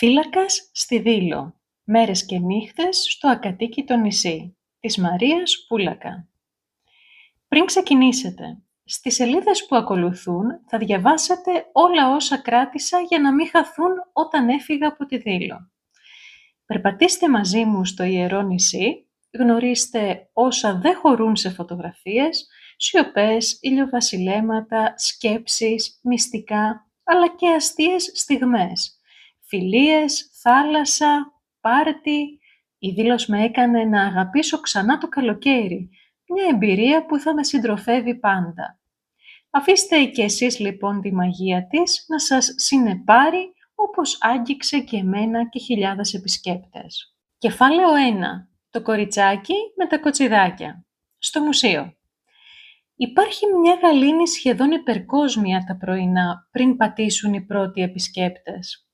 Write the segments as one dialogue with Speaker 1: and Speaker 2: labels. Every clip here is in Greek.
Speaker 1: Φύλακας στη Δήλο. Μέρες και νύχτες στο ακατοίκητο νησί της Μαρίας Πούλακα. Πριν ξεκινήσετε, στις σελίδες που ακολουθούν θα διαβάσετε όλα όσα κράτησα για να μην χαθούν όταν έφυγα από τη Δήλο. Περπατήστε μαζί μου στο ιερό νησί, γνωρίστε όσα δεν χωρούν σε φωτογραφίες, σιωπές, ηλιοβασιλέματα, σκέψεις, μυστικά, αλλά και αστείες στιγμές. Φιλίες, θάλασσα, πάρτι. Η Δήλος με έκανε να αγαπήσω ξανά το καλοκαίρι, μια εμπειρία που θα με συντροφεύει πάντα. Αφήστε και εσείς λοιπόν τη μαγεία της να σας συνεπάρει όπως άγγιξε και εμένα και χιλιάδες επισκέπτες. Κεφάλαιο 1. Το κοριτσάκι με τα κοτσιδάκια. Στο μουσείο. Υπάρχει μια γαλήνη σχεδόν υπερκόσμια τα πρωινά πριν πατήσουν οι πρώτοι επισκέπτες.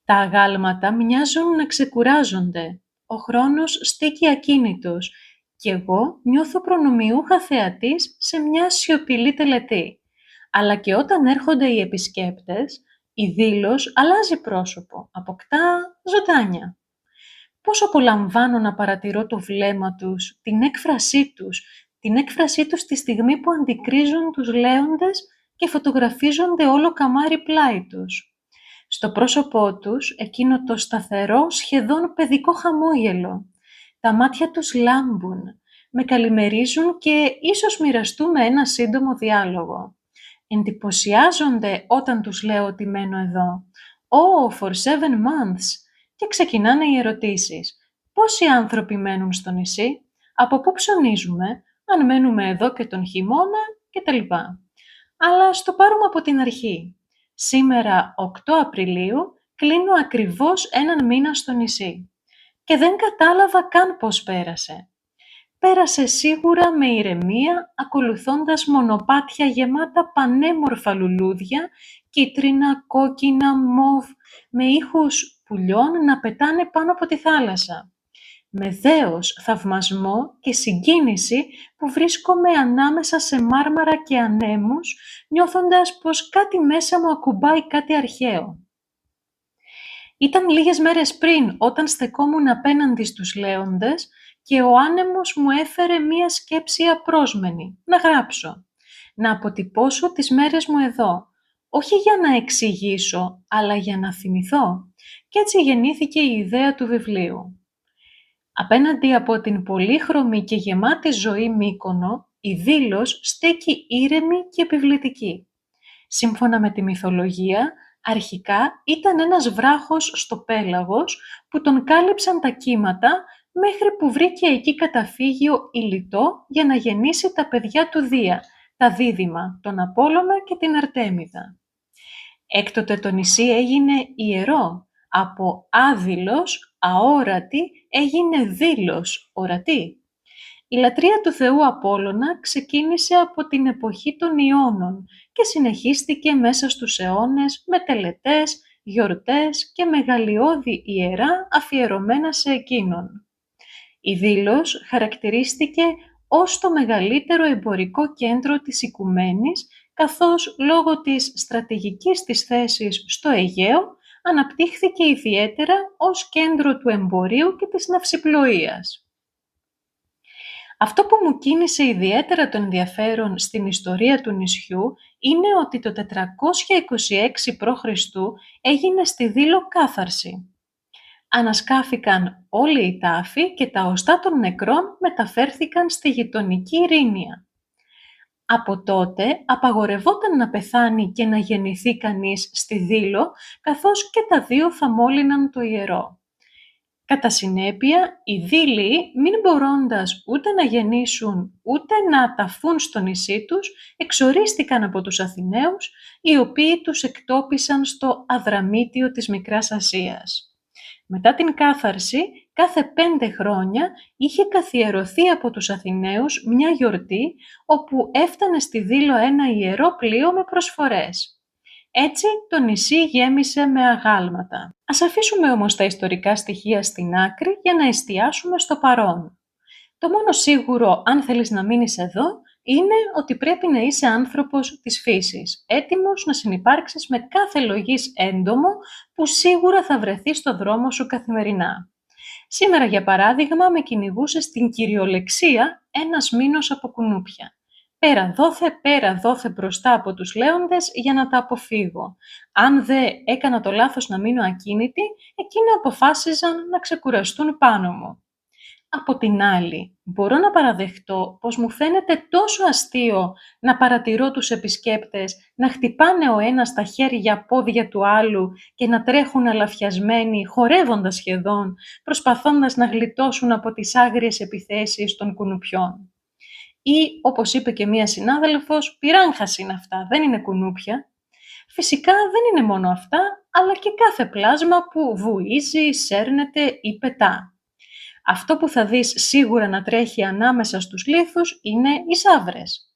Speaker 1: Τα αγάλματα μοιάζουν να ξεκουράζονται. Ο χρόνος στέκει ακίνητος και εγώ νιώθω προνομιούχα θεατής σε μια σιωπηλή τελετή. Αλλά και όταν έρχονται οι επισκέπτες, η Δήλος αλλάζει πρόσωπο, αποκτά ζωντάνια. Πόσο απολαμβάνω να παρατηρώ το βλέμμα τους, την έκφρασή τους τη στιγμή που αντικρίζουν τους λέοντες και φωτογραφίζονται όλο καμάρι πλάι τους. Στο πρόσωπό τους εκείνο το σταθερό, σχεδόν παιδικό χαμόγελο. Τα μάτια τους λάμπουν, με καλημερίζουν και ίσως μοιραστούμε ένα σύντομο διάλογο. Εντυπωσιάζονται όταν τους λέω ότι μένω εδώ. «Oh, for 7 months!» Και ξεκινάνε οι ερωτήσεις. Πόσοι άνθρωποι μένουν στο νησί, από πού ψωνίζουμε, αν μένουμε εδώ και τον χειμώνα κτλ. Αλλά ας το πάρουμε από την αρχή. Σήμερα, 8 Απριλίου, κλείνω ακριβώς 1 μήνα στο νησί. Και δεν κατάλαβα καν πώς πέρασε. Πέρασε σίγουρα με ηρεμία, ακολουθώντας μονοπάτια γεμάτα πανέμορφα λουλούδια, κίτρινα, κόκκινα, μοβ, με ήχους πουλιών να πετάνε πάνω από τη θάλασσα. Με δέος, θαυμασμό και συγκίνηση που βρίσκομαι ανάμεσα σε μάρμαρα και ανέμους, νιώθοντας πως κάτι μέσα μου ακουμπάει κάτι αρχαίο. Ήταν λίγες μέρες πριν, όταν στεκόμουν απέναντι στους λέοντες και ο άνεμος μου έφερε μία σκέψη απρόσμενη, να γράψω, να αποτυπώσω τις μέρες μου εδώ, όχι για να εξηγήσω, αλλά για να θυμηθώ. Και έτσι γεννήθηκε η ιδέα του βιβλίου. Απέναντι από την πολύχρωμη και γεμάτη ζωή Μύκονο, η Δήλος στέκει ήρεμη και επιβλητική. Σύμφωνα με τη μυθολογία, αρχικά ήταν ένας βράχος στο πέλαγος που τον κάλυψαν τα κύματα μέχρι που βρήκε εκεί καταφύγιο υλιτό για να γεννήσει τα παιδιά του Δία, τα δίδυμα, τον Απόλλωνα και την Αρτέμιδα. Έκτοτε το νησί έγινε ιερό, από άδειλος, αόρατη, έγινε δήλος, ορατή. Η λατρεία του θεού Απόλλωνα ξεκίνησε από την εποχή των Ιώνων και συνεχίστηκε μέσα στους αιώνες με τελετές, γιορτές και μεγαλειώδη ιερά αφιερωμένα σε εκείνον. Η Δήλος χαρακτηρίστηκε ως το μεγαλύτερο εμπορικό κέντρο της Οικουμένης, καθώς λόγω της στρατηγικής της θέσης στο Αιγαίο αναπτύχθηκε ιδιαίτερα ως κέντρο του εμπορίου και της ναυσιπλοείας. Αυτό που μου κίνησε ιδιαίτερα το ενδιαφέρον στην ιστορία του νησιού είναι ότι το 426 π.Χ. έγινε στη Δήλο κάθαρση. Ανασκάφηκαν όλοι οι τάφοι και τα οστά των νεκρών μεταφέρθηκαν στη γειτονική Ειρήνια. Από τότε απαγορευόταν να πεθάνει και να γεννηθεί κανείς στη Δήλο, καθώς και τα δύο θα μόλυναν το ιερό. Κατά συνέπεια, οι Δήλοι, μην μπορώντας ούτε να γεννήσουν ούτε να ταφούν στο νησί τους, εξορίστηκαν από τους Αθηναίους, οι οποίοι τους εκτόπισαν στο Αδραμίτιο της Μικράς Ασίας. Μετά την κάθαρση, κάθε 5 χρόνια είχε καθιερωθεί από τους Αθηναίους μια γιορτή, όπου έφτανε στη Δήλο ένα ιερό πλοίο με προσφορές. Έτσι, το νησί γέμισε με αγάλματα. Ας αφήσουμε όμως τα ιστορικά στοιχεία στην άκρη για να εστιάσουμε στο παρόν. Το μόνο σίγουρο, αν θέλεις να μείνεις εδώ, είναι ότι πρέπει να είσαι άνθρωπος της φύσης, έτοιμος να συνυπάρξεις με κάθε λογής έντομο που σίγουρα θα βρεθεί στο δρόμο σου καθημερινά. Σήμερα, για παράδειγμα, με κυνηγούσε στην κυριολεξία ένας μήνος από κουνούπια. Πέρα δόθε μπροστά από τους λέοντες για να τα αποφύγω. Αν δε έκανα το λάθος να μείνω ακίνητη, εκείνοι αποφάσιζαν να ξεκουραστούν πάνω μου. Από την άλλη, μπορώ να παραδεχτώ πως μου φαίνεται τόσο αστείο να παρατηρώ τους επισκέπτες να χτυπάνε ο ένας τα χέρια πόδια του άλλου και να τρέχουν αλαφιασμένοι, χορεύοντας σχεδόν, προσπαθώντας να γλιτώσουν από τις άγριες επιθέσεις των κουνουπιών. Ή, όπως είπε και μία συνάδελφος, πυράγχας είναι αυτά, δεν είναι κουνούπια. Φυσικά δεν είναι μόνο αυτά, αλλά και κάθε πλάσμα που βουίζει, σέρνεται ή πετά. Αυτό που θα δεις σίγουρα να τρέχει ανάμεσα στους λίθους είναι οι σαύρες.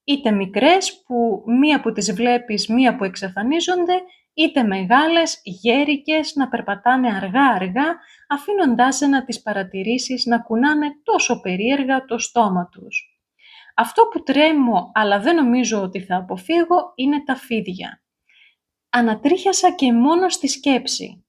Speaker 1: Είτε μικρές που μία που τις βλέπεις, μία που εξαφανίζονται, είτε μεγάλες, γέρικες, να περπατάνε αργά-αργά, αφήνοντάς να τις παρατηρήσεις να κουνάνε τόσο περίεργα το στόμα τους. Αυτό που τρέμω, αλλά δεν νομίζω ότι θα αποφύγω, είναι τα φίδια. Ανατρίχιασα και μόνο στη σκέψη.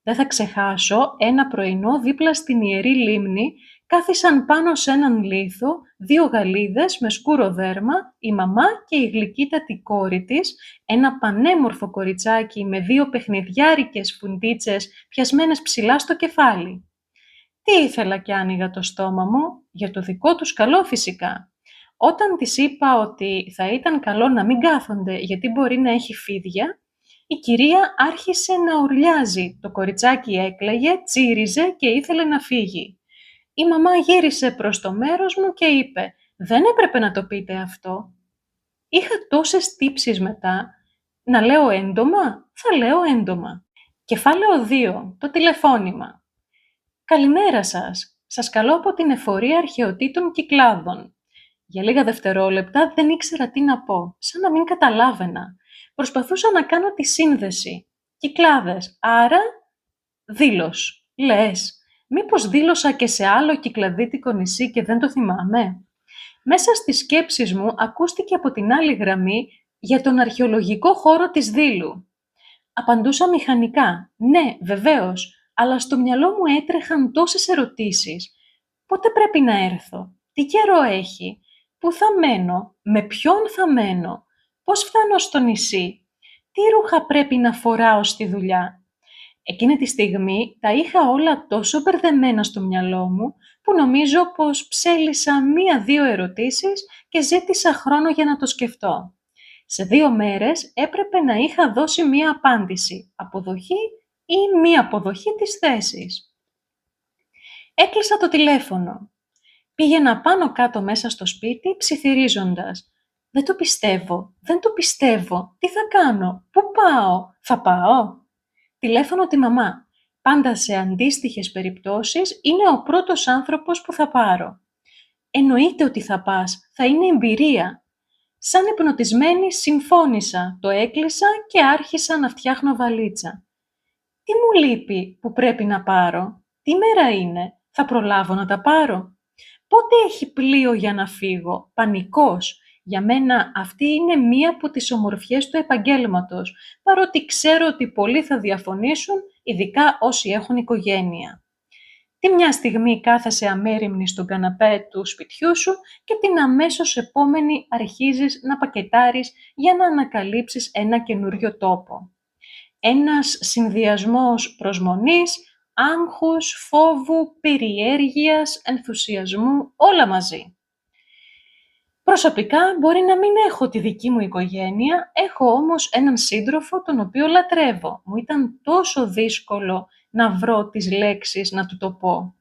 Speaker 1: Δεν θα ξεχάσω ένα πρωινό δίπλα στην Ιερή Λίμνη, κάθισαν πάνω σε έναν λίθο 2 γαλίδες με σκούρο δέρμα, η μαμά και η γλυκύτατη κόρη της, ένα πανέμορφο κοριτσάκι με 2 παιχνιδιάρικες φουντίτσες πιασμένες ψηλά στο κεφάλι. Τι ήθελα κι άνοιγα το στόμα μου, για το δικό τους καλό φυσικά. Όταν της είπα ότι θα ήταν καλό να μην κάθονται γιατί μπορεί να έχει φίδια, η κυρία άρχισε να ουρλιάζει, το κοριτσάκι έκλαιγε, τσίριζε και ήθελε να φύγει. Η μαμά γύρισε προς το μέρος μου και είπε «Δεν έπρεπε να το πείτε αυτό». Είχα τόσες τύψεις μετά. Να λέω έντομα, θα λέω έντομα. Κεφάλαιο 2. Το τηλεφώνημα. «Καλημέρα σας. Σας καλώ από την Εφορία Αρχαιοτήτων Κυκλάδων». Για λίγα δευτερόλεπτα δεν ήξερα τι να πω, σαν να μην καταλάβαινα. Προσπαθούσα να κάνω τη σύνδεση. Κυκλάδες, άρα δήλος. Λες, μήπως δήλωσα και σε άλλο κυκλαδίτικο νησί και δεν το θυμάμαι. Μέσα στις σκέψεις μου ακούστηκε από την άλλη γραμμή για τον αρχαιολογικό χώρο της Δήλου. Απαντούσα μηχανικά. Ναι, βεβαίως, αλλά στο μυαλό μου έτρεχαν τόσες ερωτήσεις. Πότε πρέπει να έρθω, τι καιρό έχει, πού θα μένω, με ποιον θα μένω, πώς φτάνω στο νησί, τι ρούχα πρέπει να φοράω στη δουλειά. Εκείνη τη στιγμή τα είχα όλα τόσο μπερδεμένα στο μυαλό μου, που νομίζω πως ψέλισα 1-2 ερωτήσεις και ζήτησα χρόνο για να το σκεφτώ. Σε 2 μέρες έπρεπε να είχα δώσει μία απάντηση, αποδοχή ή μη αποδοχή της θέσης. Έκλεισα το τηλέφωνο. Πήγαινα πάνω κάτω μέσα στο σπίτι, ψιθυρίζοντας. Δεν το πιστεύω, τι θα κάνω, πού πάω, θα πάω. Τηλέφωνο τη μαμά. Πάντα σε αντίστοιχες περιπτώσεις είναι ο πρώτος άνθρωπος που θα πάρω. Εννοείται ότι θα πας, θα είναι εμπειρία. Σαν υπνοτισμένη συμφώνησα, το έκλεισα και άρχισα να φτιάχνω βαλίτσα. Τι μου λείπει που πρέπει να πάρω, τι μέρα είναι, θα προλάβω να τα πάρω. Πότε έχει πλοίο για να φύγω, πανικός. Για μένα αυτή είναι μία από τις ομορφιές του επαγγέλματος, παρότι ξέρω ότι πολλοί θα διαφωνήσουν, ειδικά όσοι έχουν οικογένεια. Τι μια στιγμή κάθεσαι αμέριμνη στον καναπέ του σπιτιού σου και την αμέσως επόμενη αρχίζεις να πακετάρεις για να ανακαλύψεις ένα καινούριο τόπο. Ένας συνδυασμός προσμονής, άγχους, φόβου, περιέργειας, ενθουσιασμού, όλα μαζί. Προσωπικά μπορεί να μην έχω τη δική μου οικογένεια, έχω όμως έναν σύντροφο τον οποίο λατρεύω. Μου ήταν τόσο δύσκολο να βρω τις λέξεις να του το πω.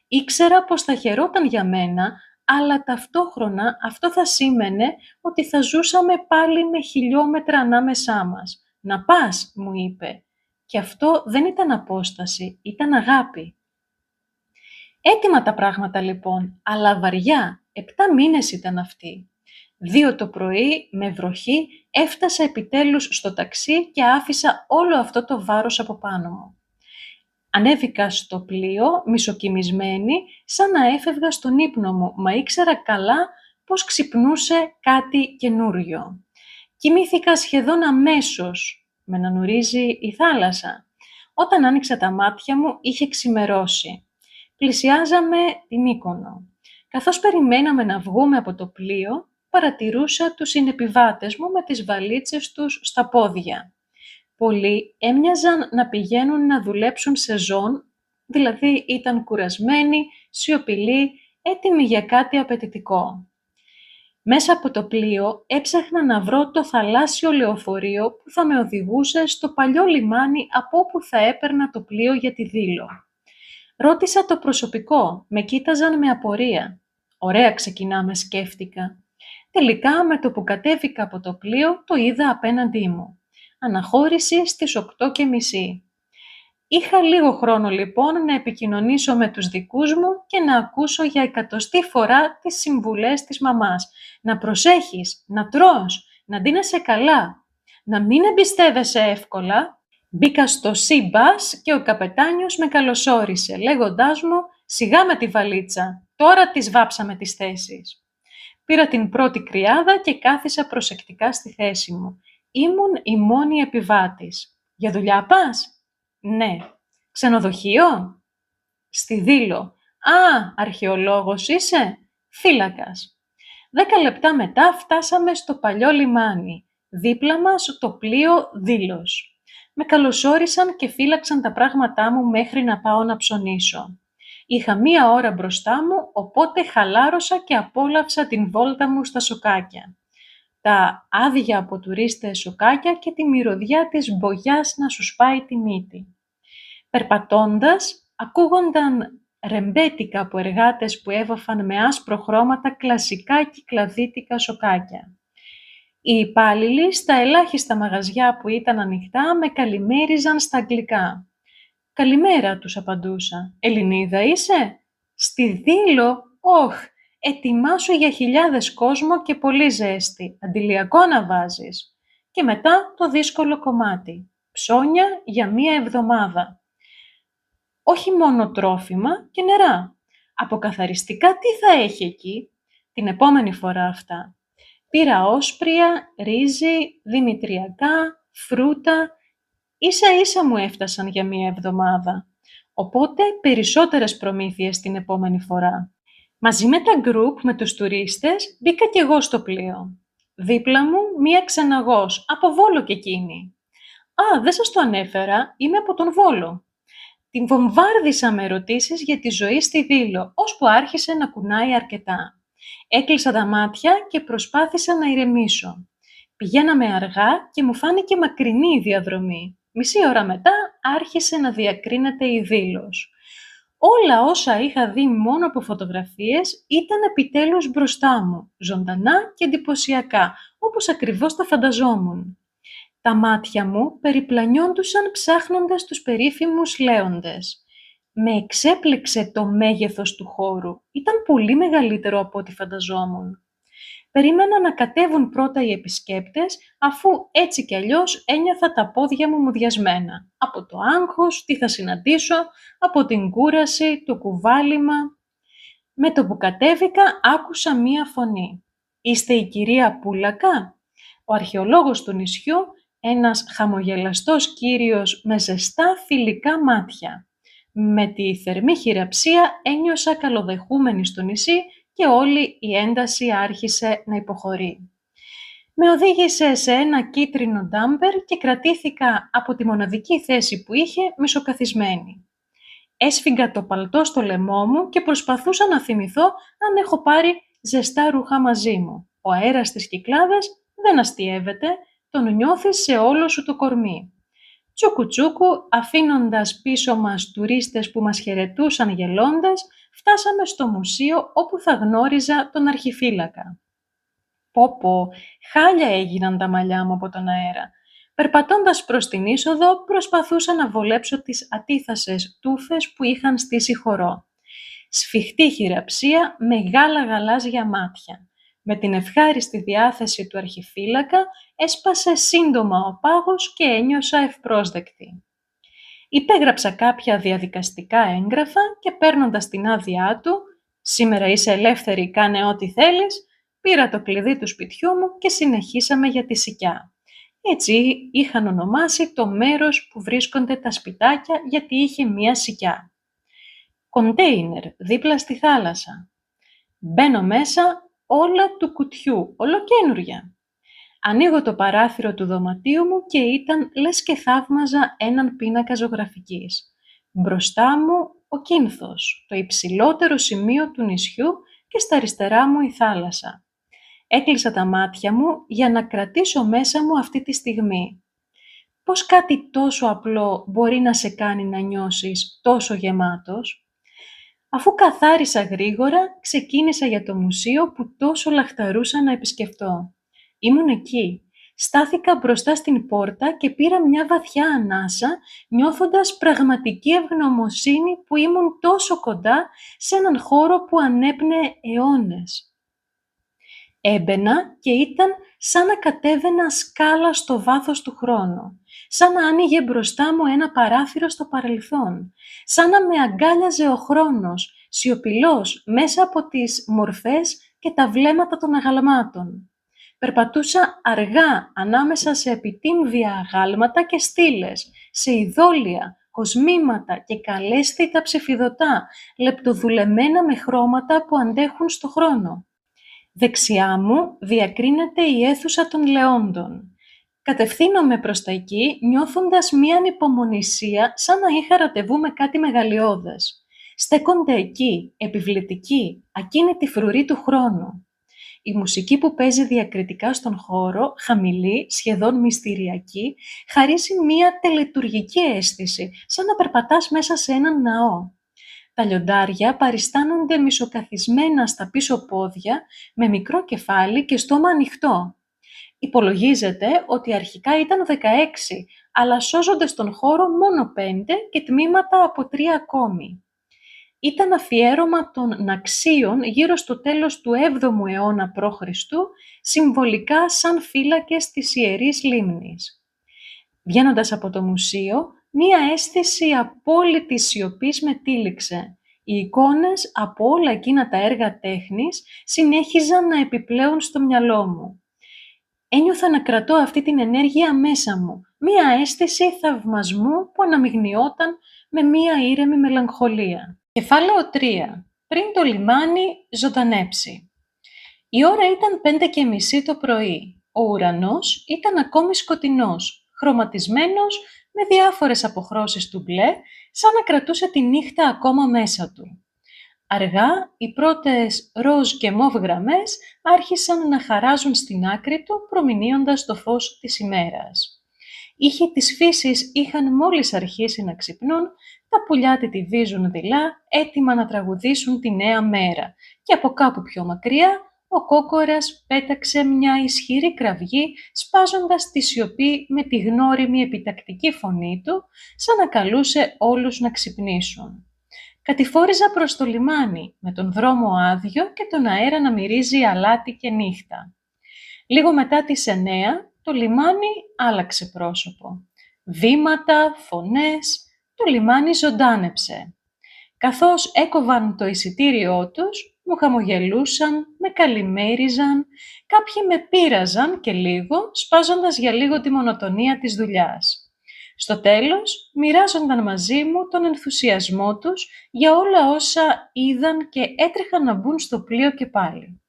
Speaker 1: Ήξερα πως θα χαιρόταν για μένα, αλλά ταυτόχρονα αυτό θα σήμαινε ότι θα ζούσαμε πάλι με χιλιόμετρα ανάμεσά μας. «Να πας», μου είπε. Και αυτό δεν ήταν απόσταση, ήταν αγάπη. Έτοιμα τα πράγματα λοιπόν, αλλά βαριά. 7 μήνες ήταν αυτοί. 2 το πρωί, με βροχή, έφτασα επιτέλους στο ταξί και άφησα όλο αυτό το βάρος από πάνω μου. Ανέβηκα στο πλοίο, μισοκοιμισμένη, σαν να έφευγα στον ύπνο μου, μα ήξερα καλά πως ξυπνούσε κάτι καινούριο. Κοιμήθηκα σχεδόν αμέσως, με να νουρίζει η θάλασσα. Όταν άνοιξα τα μάτια μου, είχε ξημερώσει. Πλησιάζαμε την Μύκονο. Καθώς περιμέναμε να βγούμε από το πλοίο, παρατηρούσα τους συνεπιβάτες μου με τις βαλίτσες τους στα πόδια. Πολλοί έμοιαζαν να πηγαίνουν να δουλέψουν σεζόν, δηλαδή ήταν κουρασμένοι, σιωπηλοί, έτοιμοι για κάτι απαιτητικό. Μέσα από το πλοίο έψαχνα να βρω το θαλάσσιο λεωφορείο που θα με οδηγούσε στο παλιό λιμάνι από όπου θα έπαιρνα το πλοίο για τη Δήλο. Ρώτησα το προσωπικό, με κοίταζαν με απορία. Ωραία ξεκινάμε, σκέφτηκα. Τελικά, με το που κατέβηκα από το πλοίο, το είδα απέναντί μου. Αναχώρηση στις 8:30. Είχα λίγο χρόνο λοιπόν να επικοινωνήσω με τους δικούς μου και να ακούσω για 100η φορά τις συμβουλές της μαμάς. Να προσέχεις, να τρως, να ντύνεσαι καλά, να μην εμπιστεύεσαι εύκολα. Μπήκα στο Sea Bus και ο καπετάνιος με καλωσόρισε, λέγοντάς μου «Σιγά με τη βαλίτσα, τώρα τις βάψαμε τις θέσεις». Πήρα την πρώτη κρυάδα και κάθισα προσεκτικά στη θέση μου. Ήμουν η μόνη επιβάτης. «Για δουλειά πας?» «Ναι». «Ξενοδοχείο?» «Στη Δήλο». «Α, αρχαιολόγος είσαι?» «Φύλακας». 10 λεπτά μετά φτάσαμε στο παλιό λιμάνι. Δίπλα μας το πλοίο Δήλος. Με καλωσόρισαν και φύλαξαν τα πράγματά μου μέχρι να πάω να ψωνίσω. Είχα 1 ώρα μπροστά μου, οπότε χαλάρωσα και απόλαυσα την βόλτα μου στα σοκάκια. Τα άδεια από τουρίστες σοκάκια και τη μυρωδιά της μπογιάς να σου σπάει τη μύτη. Περπατώντας, ακούγονταν ρεμπέτικα από εργάτες που έβαφαν με άσπρο χρώματα κλασικά κυκλαδίτικα σοκάκια. Οι υπάλληλοι στα ελάχιστα μαγαζιά που ήταν ανοιχτά με καλημέριζαν στα αγγλικά. «Καλημέρα», τους απαντούσα. «Ελληνίδα είσαι?» «Στη Δήλο? Όχ, ετοιμάσου για χιλιάδες κόσμο και πολύ ζέστη. Αντιλιακό να βάζεις». Και μετά το δύσκολο κομμάτι. Ψώνια για 1 εβδομάδα. Όχι μόνο τρόφιμα και νερά. Αποκαθαριστικά τι θα έχει εκεί? Την επόμενη φορά αυτά. Πήρα όσπρια, ρύζι, δημητριακά, φρούτα. Ίσα-ίσα μου έφτασαν για 1 εβδομάδα. Οπότε περισσότερες προμήθειες την επόμενη φορά. Μαζί με τα γκρουπ με τους τουρίστες μπήκα κι εγώ στο πλοίο. Δίπλα μου 1 ξεναγός, από Βόλο κι εκείνη. «Α, δεν σας το ανέφερα, είμαι από τον Βόλο». Την βομβάρδισα με ερωτήσεις για τη ζωή στη Δήλο, ώσπου άρχισε να κουνάει αρκετά. Έκλεισα τα μάτια και προσπάθησα να ηρεμήσω. Πηγαίναμε αργά και μου φάνηκε μακρινή η διαδρομή. 1/2 ώρα μετά άρχισε να διακρίνεται η Δήλος. Όλα όσα είχα δει μόνο από φωτογραφίες ήταν επιτέλους μπροστά μου, ζωντανά και εντυπωσιακά, όπως ακριβώς τα φανταζόμουν. Τα μάτια μου περιπλανιόντουσαν ψάχνοντας τους περίφημους λέοντες. Με εξέπληξε το μέγεθος του χώρου. Ήταν πολύ μεγαλύτερο από ό,τι φανταζόμουν. Περίμενα να κατέβουν πρώτα οι επισκέπτες, αφού έτσι κι αλλιώς ένιωθα τα πόδια μου μουδιασμένα. Από το άγχος, τι θα συναντήσω, από την κούραση, το κουβάλιμα. Με το που κατέβηκα, άκουσα 1 φωνή. «Είστε η κυρία Πούλακα?» Ο αρχαιολόγος του νησιού, ένας χαμογελαστός κύριος με ζεστά φιλικά μάτια. Με τη θερμή χειραψία ένιωσα καλοδεχούμενη στο νησί και όλη η ένταση άρχισε να υποχωρεί. Με οδήγησε σε ένα κίτρινο ντάμπερ και κρατήθηκα από τη μοναδική θέση που είχε μισοκαθισμένη. Έσφιγγα το παλτό στο λαιμό μου και προσπαθούσα να θυμηθώ αν έχω πάρει ζεστά ρούχα μαζί μου. Ο αέρας στις Κυκλάδες δεν αστιεύεται, τον νιώθεις σε όλο σου το κορμί. Τσούκου-τσούκου, αφήνοντας πίσω μας τουρίστες που μας χαιρετούσαν γελώντας, φτάσαμε στο μουσείο όπου θα γνώριζα τον αρχιφύλακα. Πω, χάλια έγιναν τα μαλλιά μου από τον αέρα. Περπατώντας προς την είσοδο, προσπαθούσα να βολέψω τις ατίθασες τούφες που είχαν στήσει χορό. Σφιχτή χειραψία, μεγάλα γαλάζια μάτια. Με την ευχάριστη διάθεση του αρχιφύλακα, έσπασε σύντομα ο πάγος και ένιωσα ευπρόσδεκτη. Υπέγραψα κάποια διαδικαστικά έγγραφα και παίρνοντας την άδειά του, «Σήμερα είσαι ελεύθερη, κάνε ό,τι θέλεις», πήρα το κλειδί του σπιτιού μου και συνεχίσαμε για τη Σικιά. Έτσι είχαν ονομάσει το μέρος που βρίσκονται τα σπιτάκια γιατί είχε μία Σικιά. Κοντέινερ δίπλα στη θάλασσα. Μπαίνω μέσα, όλα του κουτιού, ολοκαίνουρια. Ανοίγω το παράθυρο του δωματίου μου και ήταν λες και θαύμαζα έναν πίνακα ζωγραφικής. Μπροστά μου ο Κίνθος, το υψηλότερο σημείο του νησιού και στα αριστερά μου η θάλασσα. Έκλεισα τα μάτια μου για να κρατήσω μέσα μου αυτή τη στιγμή. Πώς κάτι τόσο απλό μπορεί να σε κάνει να νιώσεις τόσο γεμάτος? Αφού καθάρισα γρήγορα, ξεκίνησα για το μουσείο που τόσο λαχταρούσα να επισκεφτώ. Ήμουν εκεί. Στάθηκα μπροστά στην πόρτα και πήρα μια βαθιά ανάσα, νιώθοντας πραγματική ευγνωμοσύνη που ήμουν τόσο κοντά σε έναν χώρο που ανέπνεε αιώνες. Έμπαινα και ήταν σαν να κατέβαινα σκάλα στο βάθος του χρόνου, σαν να άνοιγε μπροστά μου ένα παράθυρο στο παρελθόν, σαν να με αγκάλιαζε ο χρόνος, σιωπηλός μέσα από τις μορφές και τα βλέμματα των αγαλμάτων. Περπατούσα αργά ανάμεσα σε επιτύμβια αγάλματα και στήλες, σε ειδόλια, κοσμήματα και καλέσθητα ψηφιδωτά, λεπτοδουλεμένα με χρώματα που αντέχουν στο χρόνο. Δεξιά μου διακρίνεται η αίθουσα των Λεόντων. Κατευθύνομαι προς τα εκεί, νιώθοντας μία ανυπομονησία σαν να είχα ραντεβού με κάτι μεγαλειώδες. Στέκονται εκεί, επιβλητικοί, ακίνητη φρουρή του χρόνου. Η μουσική που παίζει διακριτικά στον χώρο, χαμηλή, σχεδόν μυστηριακή, χαρίζει μία τελετουργική αίσθηση, σαν να περπατάς μέσα σε έναν ναό. Τα λιοντάρια παριστάνονται μισοκαθισμένα στα πίσω πόδια, με μικρό κεφάλι και στόμα ανοιχτό. Υπολογίζεται ότι αρχικά ήταν 16, αλλά σώζονται στον χώρο μόνο 5 και τμήματα από 3 ακόμη. Ήταν αφιέρωμα των Ναξίων γύρω στο τέλος του 7ου αιώνα π.Χ., συμβολικά σαν φύλακες της Ιερής Λίμνης. Βγαίνοντας από το μουσείο, μία αίσθηση απόλυτης σιωπής με τύλιξε. Οι εικόνες από όλα εκείνα τα έργα τέχνης συνέχιζαν να επιπλέουν στο μυαλό μου. Ένιωθα να κρατώ αυτή την ενέργεια μέσα μου, μία αίσθηση θαυμασμού που αναμειγνυόταν με μία ήρεμη μελαγχολία. Κεφάλαιο 3. Πριν το λιμάνι ζωντανέψει. Η ώρα ήταν 5:30 το πρωί. Ο ουρανός ήταν ακόμη σκοτεινός, χρωματισμένος με διάφορες αποχρώσεις του μπλε, σαν να κρατούσε τη νύχτα ακόμα μέσα του. Αργά, οι πρώτες ροζ και μοβ γραμμές άρχισαν να χαράζουν στην άκρη του, προμηνύοντας το φως της ημέρας. Ήχοι της φύσης είχαν μόλις αρχίσει να ξυπνούν, τα πουλιά τιτιβίζουν δειλά, έτοιμα να τραγουδήσουν τη νέα μέρα, και από κάπου πιο μακριά, ο κόκορας πέταξε μια ισχυρή κραυγή, σπάζοντας τη σιωπή με τη γνώριμη επιτακτική φωνή του, σαν να καλούσε όλους να ξυπνήσουν. Κατηφόριζα προς το λιμάνι, με τον δρόμο άδειο και τον αέρα να μυρίζει αλάτι και νύχτα. Λίγο μετά τις 9, το λιμάνι άλλαξε πρόσωπο. Βήματα, φωνές, το λιμάνι ζωντάνεψε. Καθώς έκοβαν το εισιτήριό τους, μου χαμογελούσαν, με καλημέριζαν, κάποιοι με πείραζαν και λίγο, σπάζοντας για λίγο τη μονοτονία της δουλειάς. Στο τέλος, μοιράζονταν μαζί μου τον ενθουσιασμό τους για όλα όσα είδαν και έτρεχαν να μπουν στο πλοίο και πάλι.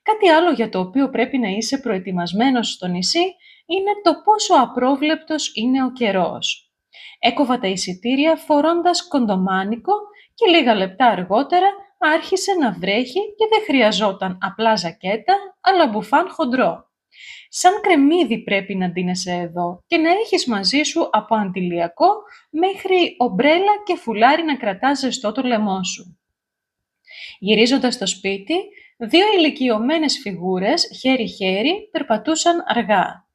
Speaker 1: Κάτι άλλο για το οποίο πρέπει να είσαι προετοιμασμένος στο νησί είναι το πόσο απρόβλεπτος είναι ο καιρός. Έκοβα τα εισιτήρια φορώντας κοντομάνικο και λίγα λεπτά αργότερα άρχισε να βρέχει και δεν χρειαζόταν απλά ζακέτα, αλλά μπουφάν χοντρό. Σαν κρεμμύδι πρέπει να ντύνεσαι εδώ και να έχεις μαζί σου από αντιλιακό μέχρι ομπρέλα και φουλάρι να κρατάς ζεστό το λαιμό σου. Γυρίζοντας στο σπίτι, 2 ηλικιωμένες φιγούρες, χέρι-χέρι, περπατούσαν αργά.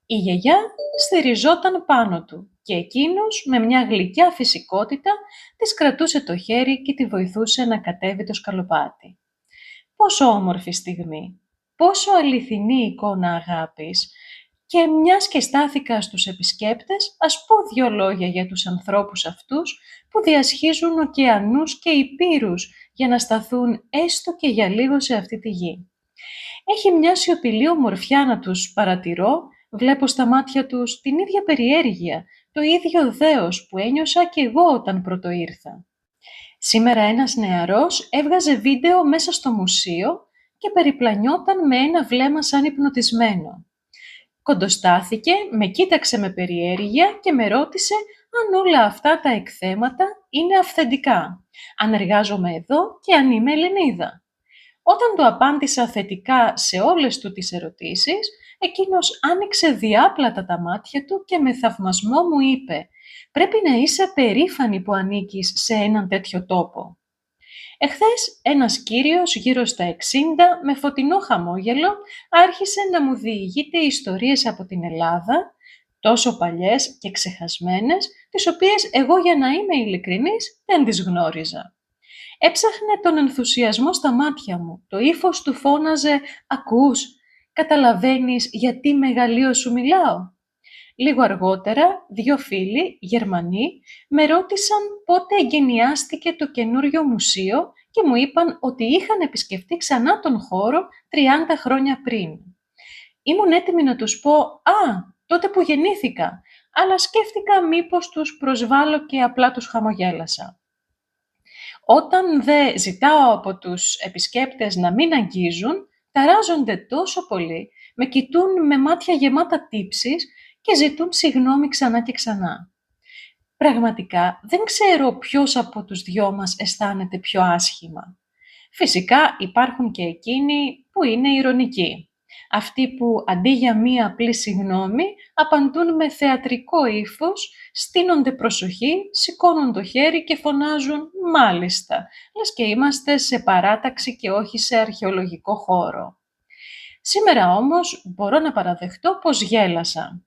Speaker 1: Η γιαγιά στηριζόταν πάνω του και εκείνος με μια γλυκιά φυσικότητα της κρατούσε το χέρι και τη βοηθούσε να κατέβει το σκαλοπάτι. Πόσο όμορφη στιγμή, πόσο αληθινή εικόνα αγάπης, και μιας και στάθηκα στους επισκέπτες, ας πω 2 λόγια για τους ανθρώπους αυτούς που διασχίζουν ωκεανούς και υπήρους για να σταθούν έστω και για λίγο σε αυτή τη γη. Έχει μια σιωπηλή ομορφιά να τους παρατηρώ, βλέπω στα μάτια τους την ίδια περιέργεια, το ίδιο δέος που ένιωσα κι εγώ όταν πρώτο ήρθα. Σήμερα ένας νεαρός έβγαζε βίντεο μέσα στο μουσείο και περιπλανιόταν με ένα βλέμμα σαν υπνοτισμένο. Κοντοστάθηκε, με κοίταξε με περιέργεια και με ρώτησε αν όλα αυτά τα εκθέματα είναι αυθεντικά, αν εργάζομαι εδώ και αν είμαι Ελληνίδα. Όταν του απάντησα θετικά σε όλες του τις ερωτήσεις, εκείνος άνοιξε διάπλατα τα μάτια του και με θαυμασμό μου είπε «Πρέπει να είσαι περήφανη που ανήκεις σε έναν τέτοιο τόπο». Εχθές ένας κύριος γύρω στα 60 με φωτεινό χαμόγελο άρχισε να μου διηγείται ιστορίες από την Ελλάδα, τόσο παλιές και ξεχασμένες, τις οποίες εγώ για να είμαι ειλικρινής δεν τις γνώριζα. Έψαχνε τον ενθουσιασμό στα μάτια μου, το ύφος του φώναζε «Ακούς, καταλαβαίνεις γιατί μεγαλείο σου μιλάω». Λίγο αργότερα, 2 φίλοι, Γερμανοί, με ρώτησαν πότε εγκαινιάστηκε το καινούριο μουσείο και μου είπαν ότι είχαν επισκεφτεί ξανά τον χώρο 30 χρόνια πριν. Ήμουν έτοιμη να τους πω τότε που γεννήθηκα», αλλά σκέφτηκα μήπως τους προσβάλλω και απλά τους χαμογέλασα. Όταν δε ζητάω από τους επισκέπτες να μην αγγίζουν, ταράζονται τόσο πολύ, με κοιτούν με μάτια γεμάτα τύψεις και ζητούν συγγνώμη ξανά και ξανά. Πραγματικά δεν ξέρω ποιος από τους δυο μας αισθάνεται πιο άσχημα. Φυσικά υπάρχουν και εκείνοι που είναι ηρωνικοί. Αυτοί που αντί για μία απλή συγγνώμη απαντούν με θεατρικό ύφος, στείνονται προσοχή, σηκώνουν το χέρι και φωνάζουν «Μάλιστα», λες και είμαστε σε παράταξη και όχι σε αρχαιολογικό χώρο. Σήμερα όμως μπορώ να παραδεχτώ πως γέλασα.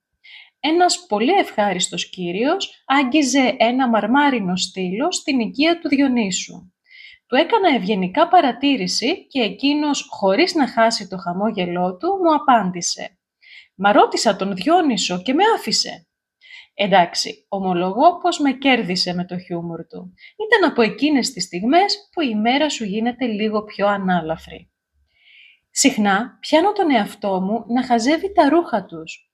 Speaker 1: Ένας πολύ ευχάριστος κύριος άγγιζε ένα μαρμάρινο στήλο στην οικία του Διονύσου. Του έκανα ευγενικά παρατήρηση και εκείνος, χωρίς να χάσει το χαμόγελό του, μου απάντησε «Μα ρώτησα τον Διόνυσο και με άφησε». Εντάξει, ομολογώ πως με κέρδισε με το χιούμορ του. Ήταν από εκείνες τις στιγμές που η μέρα σου γίνεται λίγο πιο ανάλαφρη. Συχνά πιάνω τον εαυτό μου να χαζεύει τα ρούχα τους.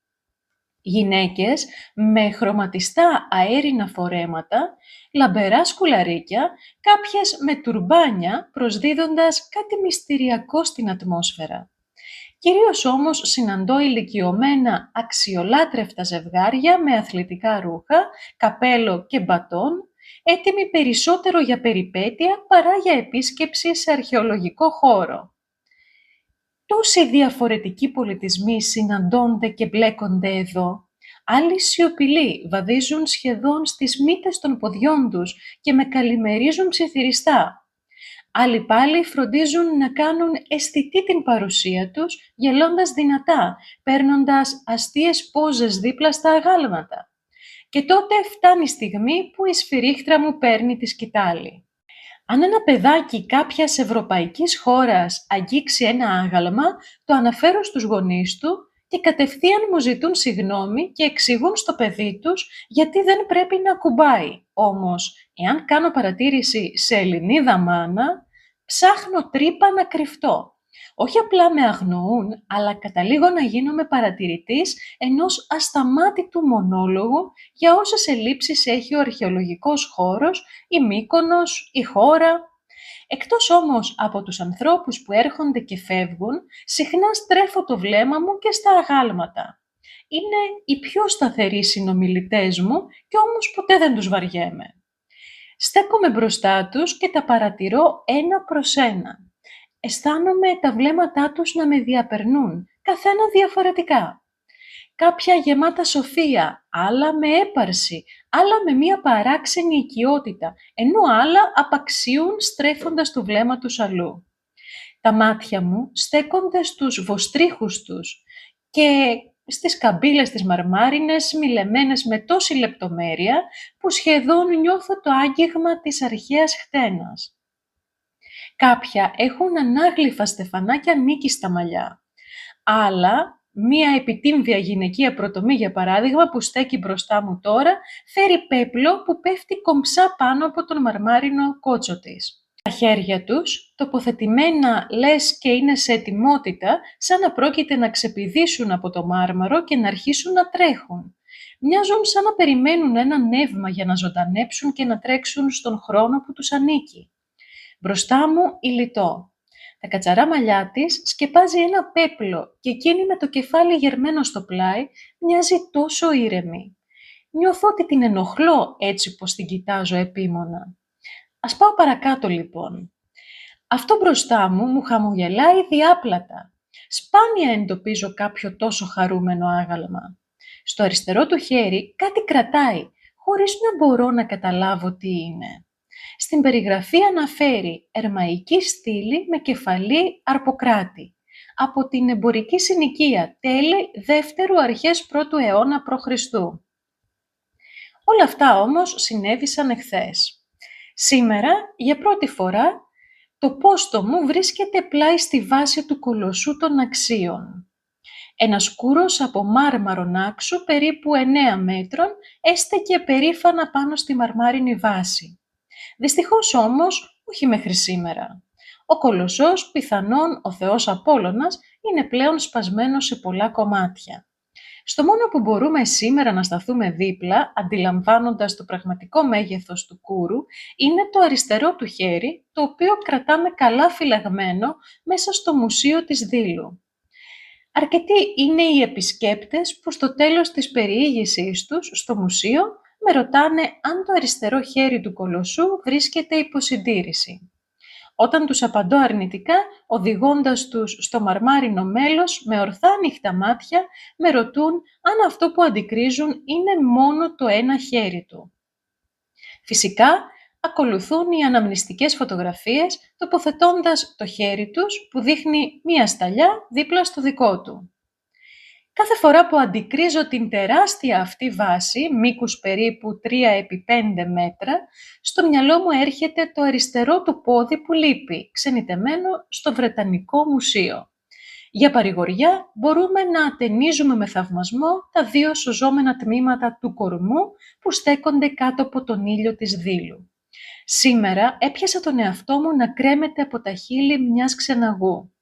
Speaker 1: Γυναίκες με χρωματιστά αέρινα φορέματα, λαμπερά σκουλαρίκια, κάποιες με τουρμπάνια προσδίδοντας κάτι μυστηριακό στην ατμόσφαιρα. Κυρίως όμως συναντώ ηλικιωμένα αξιολάτρευτα ζευγάρια με αθλητικά ρούχα, καπέλο και μπατόν, έτοιμοι περισσότερο για περιπέτεια παρά για επίσκεψη σε αρχαιολογικό χώρο. Τόσοι διαφορετικοί πολιτισμοί συναντώνται και μπλέκονται εδώ. Άλλοι σιωπηλοί βαδίζουν σχεδόν στις μύτες των ποδιών τους και με καλημερίζουν ψιθυριστά. Άλλοι πάλι φροντίζουν να κάνουν αισθητή την παρουσία τους, γελώντας δυνατά, παίρνοντας αστείες πόζες δίπλα στα αγάλματα. Και τότε φτάνει η στιγμή που η σφυρίχτρα μου παίρνει τη σκητάλη. Αν ένα παιδάκι κάποιας ευρωπαϊκής χώρας αγγίξει ένα άγαλμα, το αναφέρω στους γονείς του και κατευθείαν μου ζητούν συγγνώμη και εξηγούν στο παιδί τους γιατί δεν πρέπει να ακουμπάει. Όμως, εάν κάνω παρατήρηση σε Ελληνίδα μάνα, ψάχνω τρύπα να κρυφτώ. Όχι απλά με αγνοούν, αλλά καταλήγω να γίνομαι παρατηρητής ενός ασταμάτητου μονόλογου για όσες ελλείψεις έχει ο αρχαιολογικός χώρος, η Μύκονος, η χώρα. Εκτός όμως από τους ανθρώπους που έρχονται και φεύγουν, συχνά στρέφω το βλέμμα μου και στα αγάλματα. Είναι οι πιο σταθεροί συνομιλητές μου και όμως ποτέ δεν τους βαριέμαι. Στέκομαι μπροστά τους και τα παρατηρώ ένα προς ένα. Αισθάνομαι τα βλέμματά τους να με διαπερνούν, καθένα διαφορετικά. Κάποια γεμάτα σοφία, άλλα με έπαρση, άλλα με μία παράξενη οικειότητα, ενώ άλλα απαξιούν στρέφοντας το βλέμμα τους αλλού. Τα μάτια μου στέκονται στους βοστρίχους τους και στις καμπύλες τις μαρμάρινες, μηλεμένες με τόση λεπτομέρεια, που σχεδόν νιώθω το άγγιγμα της αρχαίας χτένας. Κάποια έχουν ανάγλυφα στεφανάκια νίκη στα μαλλιά. Άλλα, μία επιτύμβια γυναικεία πρωτομή για παράδειγμα που στέκει μπροστά μου τώρα, φέρει πέπλο που πέφτει κομψά πάνω από τον μαρμάρινο κότσο της. Τα χέρια τους, τοποθετημένα λες και είναι σε ετοιμότητα, σαν να πρόκειται να ξεπηδήσουν από το μάρμαρο και να αρχίσουν να τρέχουν. Μοιάζουν σαν να περιμένουν ένα νεύμα για να ζωντανέψουν και να τρέξουν στον χρόνο που τους ανήκει. Μπροστά μου η Λιτό. Τα κατσαρά μαλλιά της σκεπάζει ένα πέπλο και εκείνη με το κεφάλι γερμένο στο πλάι μοιάζει τόσο ήρεμη. Νιώθω ότι την ενοχλώ έτσι πως την κοιτάζω επίμονα. Ας πάω παρακάτω λοιπόν. Αυτό μπροστά μου χαμογελάει διάπλατα. Σπάνια εντοπίζω κάποιο τόσο χαρούμενο άγαλμα. Στο αριστερό του χέρι κάτι κρατάει, χωρίς να μπορώ να καταλάβω τι είναι. Στην περιγραφή αναφέρει ερμαϊκή στήλη με κεφαλή αρποκράτη. Από την εμπορική συνοικία τέλη δεύτερου αρχές πρώτου αιώνα π.Χ. Όλα αυτά όμως συνέβησαν εχθές. Σήμερα, για πρώτη φορά, το πόστο μου βρίσκεται πλάι στη βάση του κολοσσού των Αξίων. Ένας κούρος από μάρμαρον άξου περίπου 9 μέτρων έστεκε περήφανα πάνω στη μαρμάρινη βάση. Δυστυχώς όμως, όχι μέχρι σήμερα. Ο κολοσσός, πιθανόν ο θεός Απόλλωνας, είναι πλέον σπασμένος σε πολλά κομμάτια. Στο μόνο που μπορούμε σήμερα να σταθούμε δίπλα, αντιλαμβάνοντας το πραγματικό μέγεθος του κούρου, είναι το αριστερό του χέρι, το οποίο κρατάμε καλά φυλαγμένο μέσα στο μουσείο της Δήλου. Αρκετοί είναι οι επισκέπτες που στο τέλος της περιήγησής τους στο μουσείο με ρωτάνε αν το αριστερό χέρι του κολοσσού βρίσκεται υπό συντήρηση. Όταν τους απαντώ αρνητικά, οδηγώντας τους στο μαρμάρινο μέλος με ορθά ανοιχτά μάτια, με ρωτούν αν αυτό που αντικρίζουν είναι μόνο το ένα χέρι του. Φυσικά, ακολουθούν οι αναμνηστικές φωτογραφίες, τοποθετώντας το χέρι τους που δείχνει μία σταλιά δίπλα στο δικό του. Κάθε φορά που αντικρίζω την τεράστια αυτή βάση, μήκους περίπου 3x5 μέτρα, στο μυαλό μου έρχεται το αριστερό του πόδι που λείπει, ξενιτεμένο στο Βρετανικό Μουσείο. Για παρηγοριά μπορούμε να ατενίζουμε με θαυμασμό τα δύο σωζόμενα τμήματα του κορμού που στέκονται κάτω από τον ήλιο της Δήλου. Σήμερα έπιασα τον εαυτό μου να κρέμεται από τα χείλη μιας ξεναγού.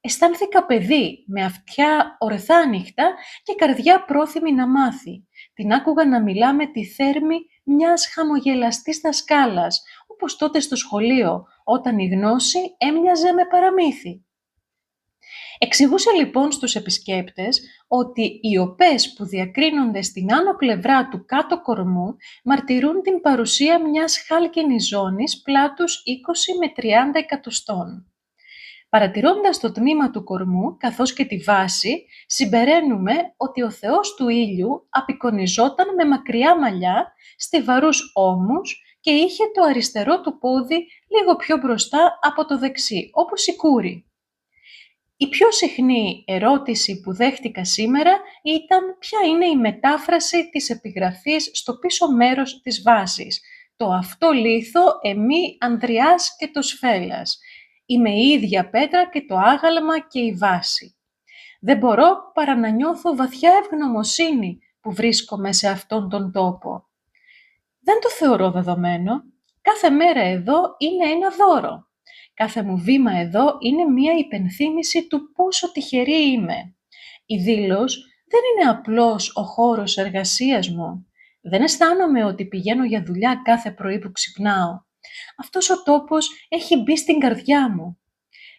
Speaker 1: Αισθάνθηκα παιδί, με αυτιά ορθά ανοιχτά και καρδιά πρόθυμη να μάθει. Την άκουγα να μιλά με τη θέρμη μιας χαμογελαστής δασκάλας, όπως τότε στο σχολείο, όταν η γνώση έμοιαζε με παραμύθι. Εξηγούσε λοιπόν στους επισκέπτες ότι οι οπές που διακρίνονται στην άνω πλευρά του κάτω κορμού μαρτυρούν την παρουσία μιας χάλκινης ζώνης πλάτους 20 με 30 εκατοστών. Παρατηρώντας το τμήμα του κορμού, καθώς και τη βάση, συμπεραίνουμε ότι ο θεός του ήλιου απεικονιζόταν με μακριά μαλλιά, στιβαρούς ώμους και είχε το αριστερό του πόδι λίγο πιο μπροστά από το δεξί, όπως η κούρη. Η πιο συχνή ερώτηση που δέχτηκα σήμερα ήταν ποια είναι η μετάφραση της επιγραφής στο πίσω μέρος της βάσης, το αυτό λίθο εμεί Ανδριάς και το Σφέλας. Είμαι η ίδια πέτρα και το άγαλμα και η βάση. Δεν μπορώ παρά να νιώθω βαθιά ευγνωμοσύνη που βρίσκομαι σε αυτόν τον τόπο. Δεν το θεωρώ δεδομένο. Κάθε μέρα εδώ είναι ένα δώρο. Κάθε μου βήμα εδώ είναι μία υπενθύμηση του πόσο τυχερή είμαι. Η Δήλος δεν είναι απλώς ο χώρος εργασίας μου. Δεν αισθάνομαι ότι πηγαίνω για δουλειά κάθε πρωί που ξυπνάω. Αυτός ο τόπος έχει μπει στην καρδιά μου.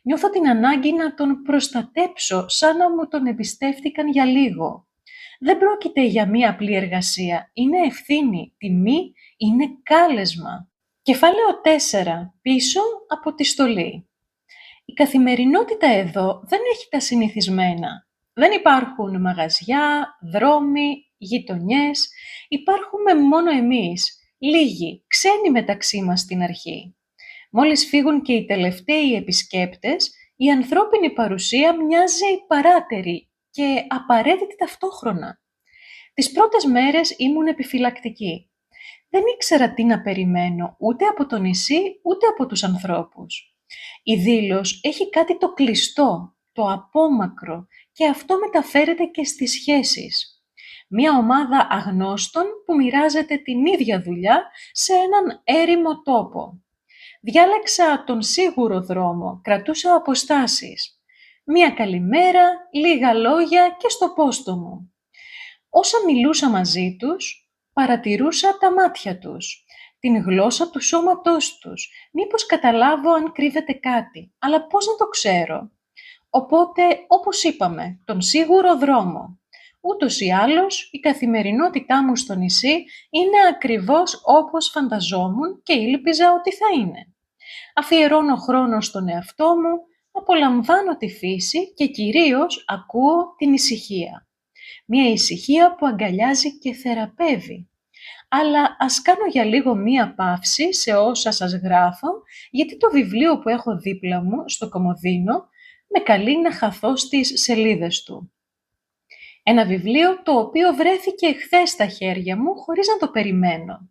Speaker 1: Νιώθω την ανάγκη να τον προστατέψω σαν να μου τον εμπιστεύτηκαν για λίγο. Δεν πρόκειται για μία απλή εργασία. Είναι ευθύνη, τιμή, είναι κάλεσμα. Κεφάλαιο 4. Πίσω από τη στολή. Η καθημερινότητα εδώ δεν έχει τα συνηθισμένα. Δεν υπάρχουν μαγαζιά, δρόμοι, γειτονιές. Υπάρχουμε μόνο εμείς, λίγοι, ξένοι μεταξύ μας στην αρχή. Μόλις φύγουν και οι τελευταίοι επισκέπτες, η ανθρώπινη παρουσία μοιάζει παράτερη και απαραίτητη ταυτόχρονα. Τις πρώτες μέρες ήμουν επιφυλακτική. Δεν ήξερα τι να περιμένω ούτε από το νησί ούτε από τους ανθρώπους. Η Δήλος έχει κάτι το κλειστό, το απόμακρο και αυτό μεταφέρεται και στις σχέσεις. Μία ομάδα αγνώστων που μοιράζεται την ίδια δουλειά σε έναν έρημο τόπο. Διάλεξα τον σίγουρο δρόμο, κρατούσα αποστάσεις. Μία καλημέρα, λίγα λόγια και στο πόστο μου. Όσα μιλούσα μαζί τους, παρατηρούσα τα μάτια τους, την γλώσσα του σώματός τους, μήπως καταλάβω αν κρύβεται κάτι, αλλά πώς να το ξέρω. Οπότε, όπως είπαμε, τον σίγουρο δρόμο. Ούτως ή άλλως, η καθημερινότητά μου στο νησί είναι ακριβώς όπως φανταζόμουν και ήλπιζα ότι θα είναι. Αφιερώνω χρόνο στον εαυτό μου, απολαμβάνω τη φύση και κυρίως ακούω την ησυχία. Μια ησυχία που αγκαλιάζει και θεραπεύει. Αλλά ας κάνω για λίγο μία παύση σε όσα σας γράφω, γιατί το βιβλίο που έχω δίπλα μου, στο κομοδίνο, με καλεί να χαθώ στις σελίδες του. Ένα βιβλίο το οποίο βρέθηκε χθες στα χέρια μου χωρίς να το περιμένω.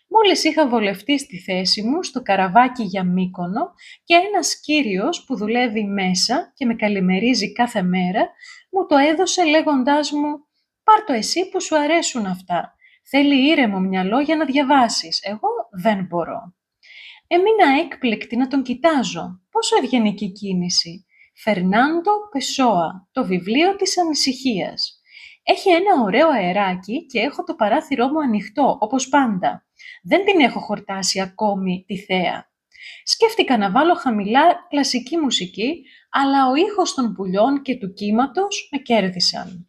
Speaker 1: Μόλις είχα βολευτεί στη θέση μου στο καραβάκι για Μύκονο και ένας κύριος που δουλεύει μέσα και με καλημερίζει κάθε μέρα, μου το έδωσε λέγοντάς μου «Πάρ' το εσύ που σου αρέσουν αυτά. Θέλει ήρεμο μυαλό για να διαβάσεις. Εγώ δεν μπορώ». Έμεινα έκπληκτη να τον κοιτάζω. Πόσο ευγενική κίνηση. Φερνάντο Πεσόα, το βιβλίο της ανησυχίας. Έχει ένα ωραίο αεράκι και έχω το παράθυρό μου ανοιχτό, όπως πάντα. Δεν την έχω χορτάσει ακόμη τη θέα. Σκέφτηκα να βάλω χαμηλά κλασική μουσική, αλλά ο ήχος των πουλιών και του κύματος με κέρδισαν.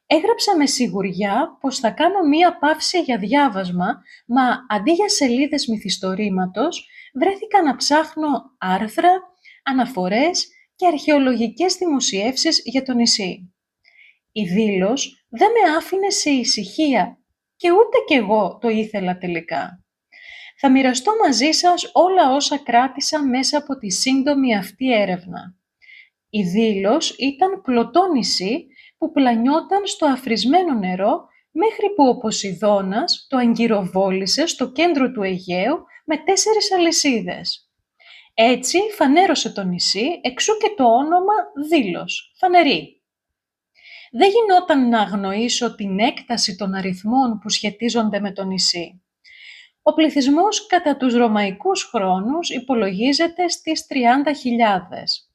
Speaker 1: Έγραψα με σιγουριά πως θα κάνω μία παύση για διάβασμα, μα αντί για σελίδες μυθιστορήματος, βρέθηκα να ψάχνω άρθρα, αναφορές και αρχαιολογικές δημοσιεύσεις για το νησί. Η Δήλος δεν με άφηνε σε ησυχία και ούτε κι εγώ το ήθελα τελικά. Θα μοιραστώ μαζί σας όλα όσα κράτησα μέσα από τη σύντομη αυτή έρευνα. Η Δήλος ήταν πλωτό νησί που πλανιόταν στο αφρισμένο νερό μέχρι που ο Ποσειδώνας το αγκυροβόλησε στο κέντρο του Αιγαίου με 4 αλυσίδες. Έτσι φανέρωσε το νησί, εξού και το όνομα Δήλος, φανερή. Δεν γινόταν να αγνοήσω την έκταση των αριθμών που σχετίζονται με το νησί. Ο πληθυσμός κατά τους ρωμαϊκούς χρόνους υπολογίζεται στις 30.000.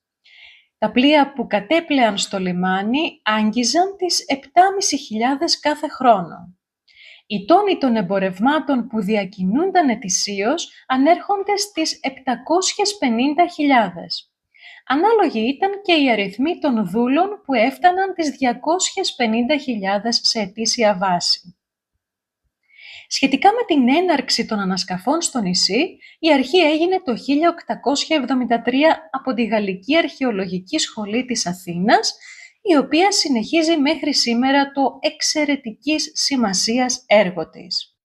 Speaker 1: Τα πλοία που κατέπλεαν στο λιμάνι άγγιζαν τις 7.500 κάθε χρόνο. Οι τόνοι των εμπορευμάτων που διακινούνταν ετησίως ανέρχονται στις 750.000. Ανάλογοι ήταν και οι αριθμοί των δούλων που έφταναν τις 250.000 σε ετήσια βάση. Σχετικά με την έναρξη των ανασκαφών στο νησί, η αρχή έγινε το 1873 από τη Γαλλική Αρχαιολογική Σχολή της Αθήνας, η οποία συνεχίζει μέχρι σήμερα το εξαιρετικής σημασίας έργο της.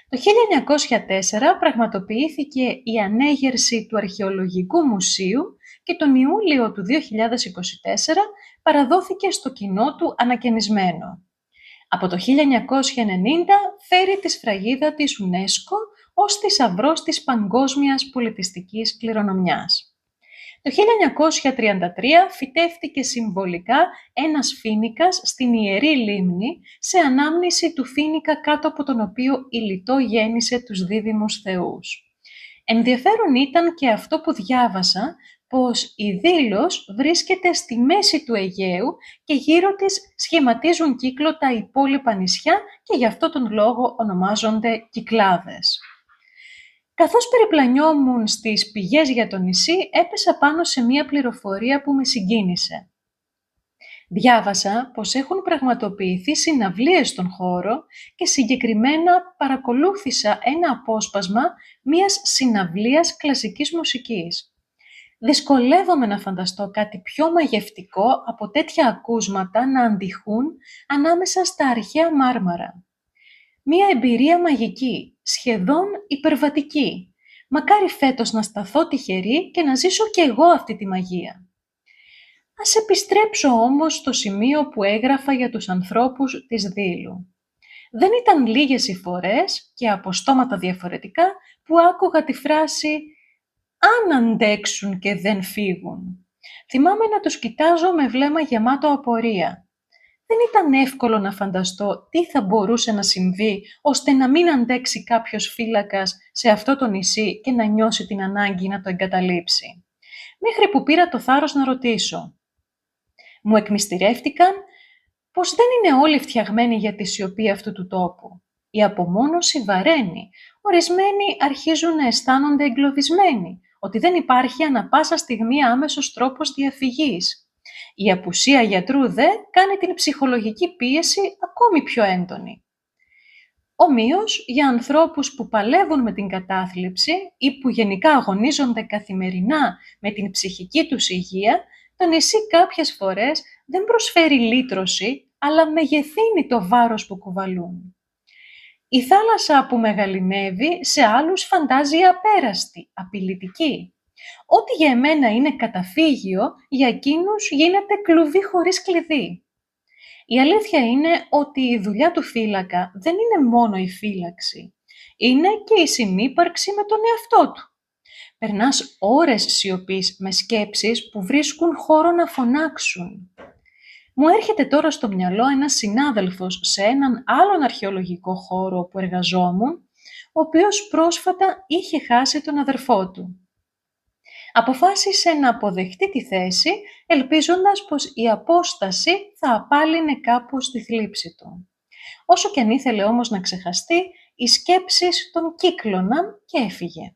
Speaker 1: Το 1904 πραγματοποιήθηκε η ανέγερση του Αρχαιολογικού Μουσείου και τον Ιούλιο του 2024 παραδόθηκε στο κοινό του ανακαινισμένο. Από το 1990 φέρει τη σφραγίδα της UNESCO ως θησαυρός της παγκόσμιας πολιτιστικής κληρονομιάς. Το 1933 φυτεύτηκε συμβολικά ένας φοίνικας στην Ιερή Λίμνη σε ανάμνηση του φοίνικα κάτω από τον οποίο η Λιτό γέννησε τους δίδυμους θεούς. Ενδιαφέρον ήταν και αυτό που διάβασα, πως η Δήλος βρίσκεται στη μέση του Αιγαίου και γύρω της σχηματίζουν κύκλο τα υπόλοιπα νησιά και γι' αυτό τον λόγο ονομάζονται Κυκλάδες. Καθώς περιπλανιόμουν στις πηγές για το νησί, έπεσα πάνω σε μία πληροφορία που με συγκίνησε. Διάβασα πως έχουν πραγματοποιηθεί συναυλίες στον χώρο και συγκεκριμένα παρακολούθησα ένα απόσπασμα μιας συναυλίας κλασικής μουσικής. Δυσκολεύομαι να φανταστώ κάτι πιο μαγευτικό από τέτοια ακούσματα να αντιχούν ανάμεσα στα αρχαία μάρμαρα. Μία εμπειρία μαγική, σχεδόν υπερβατική. Μακάρι φέτος να σταθώ τυχερή και να ζήσω κι εγώ αυτή τη μαγεία. Ας επιστρέψω όμως στο σημείο που έγραφα για τους ανθρώπους της Δήλου. Δεν ήταν λίγες οι φορές και από στόματα διαφορετικά που άκουγα τη φράση «αν αντέξουν και δεν φύγουν». Θυμάμαι να τους κοιτάζω με βλέμμα γεμάτο απορία. δεν ήταν εύκολο να φανταστώ τι θα μπορούσε να συμβεί, ώστε να μην αντέξει κάποιος φύλακας σε αυτό το νησί και να νιώσει την ανάγκη να το εγκαταλείψει. Μέχρι που πήρα το θάρρος να ρωτήσω. Μου εκμυστηρεύτηκαν πως δεν είναι όλοι φτιαγμένοι για τη σιωπή αυτού του τόπου. Η απομόνωση βαραίνει. Ορισμένοι αρχίζουν να αισθάνονται εγκλωβισμένοι, ότι δεν υπάρχει ανα πάσα στιγμή άμεσος τρόπος διαφυγής. Η απουσία γιατρού δε κάνει την ψυχολογική πίεση ακόμη πιο έντονη. Ομοίως, για ανθρώπους που παλεύουν με την κατάθλιψη ή που γενικά αγωνίζονται καθημερινά με την ψυχική τους υγεία, το νησί κάποιες φορές δεν προσφέρει λύτρωση, αλλά μεγεθύνει το βάρος που κουβαλούν. Η θάλασσα που μεγαλυνεύει σε άλλους φαντάζει απέραστη, απειλητική. Ό,τι για εμένα είναι καταφύγιο, για εκείνους γίνεται κλουβί χωρίς κλειδί. Η αλήθεια είναι ότι η δουλειά του φύλακα δεν είναι μόνο η φύλαξη. Είναι και η συνύπαρξη με τον εαυτό του. Περνάς ώρες σιωπής με σκέψεις που βρίσκουν χώρο να φωνάξουν. Μου έρχεται τώρα στο μυαλό ένας συνάδελφος σε έναν άλλον αρχαιολογικό χώρο που εργαζόμουν, ο οποίος πρόσφατα είχε χάσει τον αδερφό του. Αποφάσισε να αποδεχτεί τη θέση, ελπίζοντας πως η απόσταση θα απάλυνε κάπως τη θλίψη του. Όσο και αν ήθελε όμως να ξεχαστεί, οι σκέψεις τον κύκλωναν και έφυγε.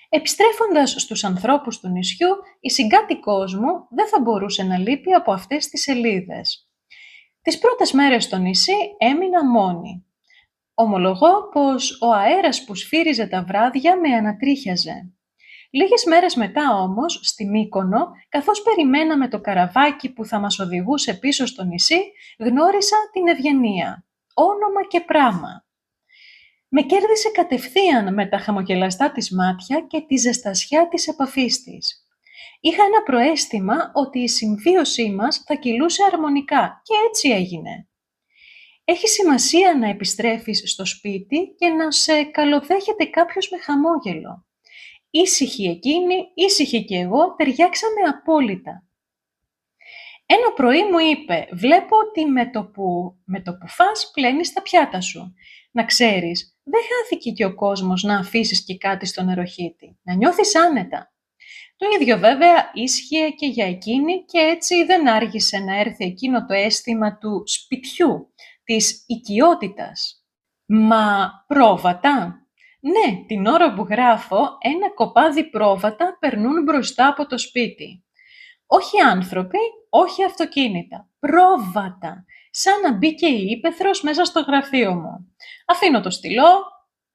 Speaker 1: Επιστρέφοντας στους ανθρώπους του νησιού, η συγκάτοικός μου δεν θα μπορούσε να λείπει από αυτές τις σελίδες. Τις πρώτες μέρες στο νησί έμεινα μόνη. Ομολογώ πως ο αέρας που σφύριζε τα βράδια με ανατρίχιαζε. Λίγες μέρες μετά όμως, στη Μύκονο, καθώς περιμέναμε το καραβάκι που θα μας οδηγούσε πίσω στο νησί, γνώρισα την Ευγενία, όνομα και πράμα. Με κέρδισε κατευθείαν με τα χαμογελαστά της μάτια και τη ζεστασιά της επαφής της. Είχα ένα προαίσθημα ότι η συμβίωσή μας θα κυλούσε αρμονικά και έτσι έγινε. Έχει σημασία να επιστρέφεις στο σπίτι και να σε καλοδέχεται κάποιος με χαμόγελο. Ήσυχη εκείνη, ήσυχη κι εγώ, ταιριάξαμε απόλυτα. Ένα πρωί μου είπε, βλέπω ότι με το που φας πλένεις τα πιάτα σου. Να ξέρεις, δεν χάθηκε και ο κόσμος να αφήσεις και κάτι στο νεροχύτη, να νιώθεις άνετα. Το ίδιο βέβαια ίσχυε και για εκείνη και έτσι δεν άργησε να έρθει εκείνο το αίσθημα του σπιτιού, της οικειότητας. Μα πρόβατα? Ναι, την ώρα που γράφω, ένα κοπάδι πρόβατα περνούν μπροστά από το σπίτι. Όχι άνθρωποι, όχι αυτοκίνητα. Πρόβατα! Σαν να μπήκε η ύπαιθρος μέσα στο γραφείο μου. Αφήνω το στυλό,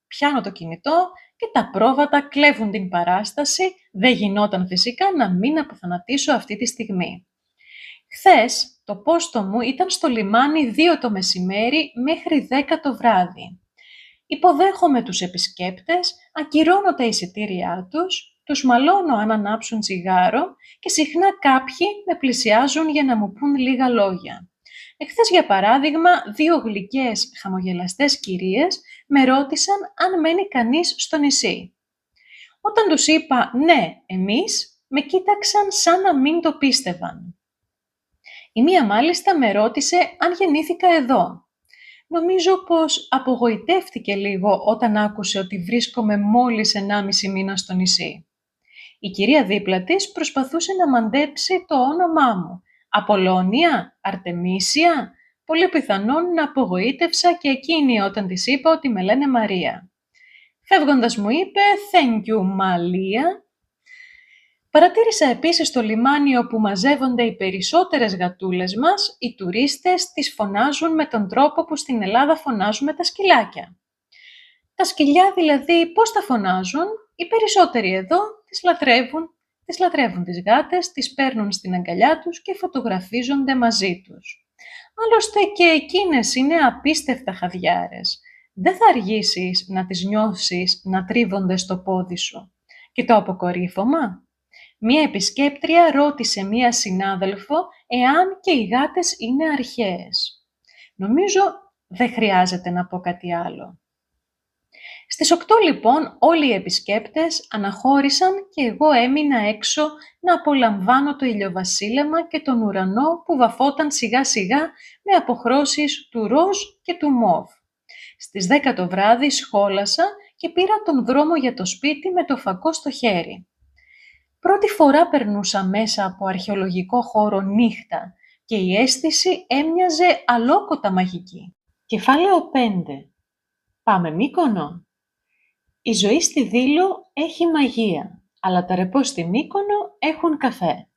Speaker 1: πιάνω το κινητό και τα πρόβατα κλέβουν την παράσταση. Δεν γινόταν φυσικά να μην αποθανατήσω αυτή τη στιγμή. Χθες, το πόστο μου ήταν στο λιμάνι 2 το μεσημέρι μέχρι 10 το βράδυ. Υποδέχομαι τους επισκέπτες, ακυρώνω τα εισιτήριά τους μαλώνω αν ανάψουν τσιγάρο και συχνά κάποιοι με πλησιάζουν για να μου πούν λίγα λόγια. Εχθές, για παράδειγμα, 2 γλυκές χαμογελαστές κυρίες με ρώτησαν αν μένει κανείς στο νησί. Όταν τους είπα «ναι, εμείς», με κοίταξαν σαν να μην το πίστευαν. Η μία μάλιστα με ρώτησε αν γεννήθηκα εδώ. Νομίζω πως απογοητεύτηκε λίγο όταν άκουσε ότι βρίσκομαι μόλις 1,5 μήνα στο νησί. Η κυρία δίπλα της προσπαθούσε να μαντέψει το όνομά μου. Απολώνια, Αρτεμίσια, πολύ πιθανόν να απογοήτευσα και εκείνη όταν της είπα ότι με λένε Μαρία. Φεύγοντας μου είπε «Thank you, Μαλία». Παρατήρησα επίσης στο λιμάνι όπου μαζεύονται οι περισσότερες γατούλες μας, οι τουρίστες τις φωνάζουν με τον τρόπο που στην Ελλάδα φωνάζουμε τα σκυλάκια. Τα σκυλιά δηλαδή πώς τα φωνάζουν? Οι περισσότεροι εδώ τις λατρεύουν τις γάτες, τις παίρνουν στην αγκαλιά τους και φωτογραφίζονται μαζί τους. Άλλωστε και εκείνες είναι απίστευτα χαδιάρες. Δεν θα αργήσεις να τις νιώσεις να τρίβονται στο πόδι σου. Και το αποκορύφωμα? Μία επισκέπτρια ρώτησε μία συνάδελφο εάν και οι γάτες είναι αρχαίες. Νομίζω δεν χρειάζεται να πω κάτι άλλο. Στις 8 λοιπόν όλοι οι επισκέπτες αναχώρησαν και εγώ έμεινα έξω να απολαμβάνω το ηλιοβασίλεμα και τον ουρανό που βαφόταν σιγά σιγά με αποχρώσεις του ροζ και του μοβ. Στις 10 το βράδυ σχόλασα και πήρα τον δρόμο για το σπίτι με το φακό στο χέρι. Πρώτη φορά περνούσα μέσα από αρχαιολογικό χώρο νύχτα και η αίσθηση έμοιαζε αλόκοτα μαγική. Κεφάλαιο 5. Πάμε Μύκονο. Η ζωή στη Δήλο έχει μαγεία, αλλά τα ρεπό στη Μύκονο έχουν καφέ.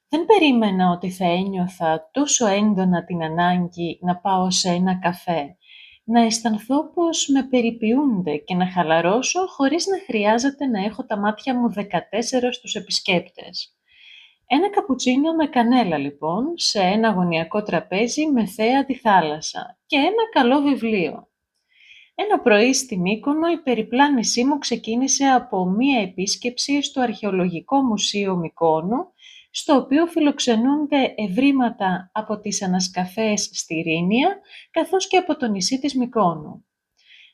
Speaker 1: Δεν περίμενα ότι θα ένιωθα τόσο έντονα την ανάγκη να πάω σε ένα καφέ, να αισθανθώ πως με περιποιούνται και να χαλαρώσω χωρίς να χρειάζεται να έχω τα μάτια μου 14 στους επισκέπτες. Ένα καπουτσίνο με κανέλα λοιπόν, σε ένα γωνιακό τραπέζι με θέα τη θάλασσα και ένα καλό βιβλίο. Ένα πρωί στη Μύκονο η περιπλάνησή μου ξεκίνησε από μία επίσκεψη στο Αρχαιολογικό Μουσείο Μυκόνου, στο οποίο φιλοξενούνται ευρήματα από τις ανασκαφές στη Ρήνια, καθώς και από το νησί της Μυκόνου.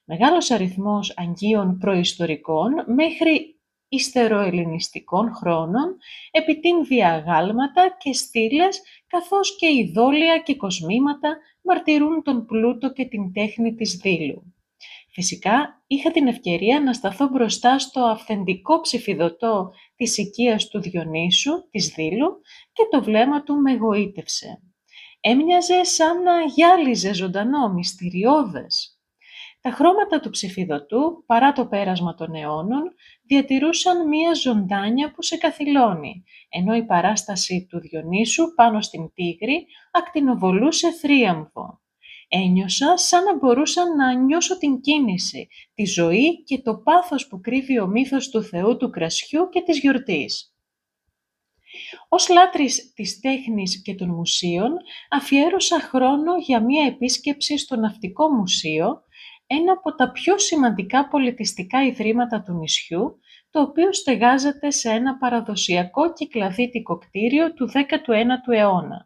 Speaker 1: Μεγάλος αριθμός αγγείων προϊστορικών μέχρι υστεροελληνιστικών χρόνων, επιτύμβια αγάλματα και στήλες, καθώς και ειδόλια και κοσμήματα μαρτυρούν τον πλούτο και την τέχνη της Δήλου. Φυσικά, είχα την ευκαιρία να σταθώ μπροστά στο αυθεντικό ψηφιδωτό της οικίας του Διονύσου, της Δήλου, και το βλέμμα του με εγωίτευσε. Έμοιαζε σαν να γυάλιζε ζωντανό, μυστηριώδες. Τα χρώματα του ψηφιδωτού, παρά το πέρασμα των αιώνων, διατηρούσαν μία ζωντάνια που σε καθυλώνει, ενώ η παράσταση του Διονύσου πάνω στην Τίγρη ακτινοβολούσε θρίαμβο. Ένιωσα σαν να μπορούσα να νιώσω την κίνηση, τη ζωή και το πάθος που κρύβει ο μύθος του Θεού του κρασιού και της γιορτής. Ως λάτρης της τέχνης και των μουσείων, αφιέρωσα χρόνο για μία επίσκεψη στο Ναυτικό Μουσείο, ένα από τα πιο σημαντικά πολιτιστικά ιδρύματα του νησιού, το οποίο στεγάζεται σε ένα παραδοσιακό κυκλαδίτικο κτίριο του 19ου αιώνα.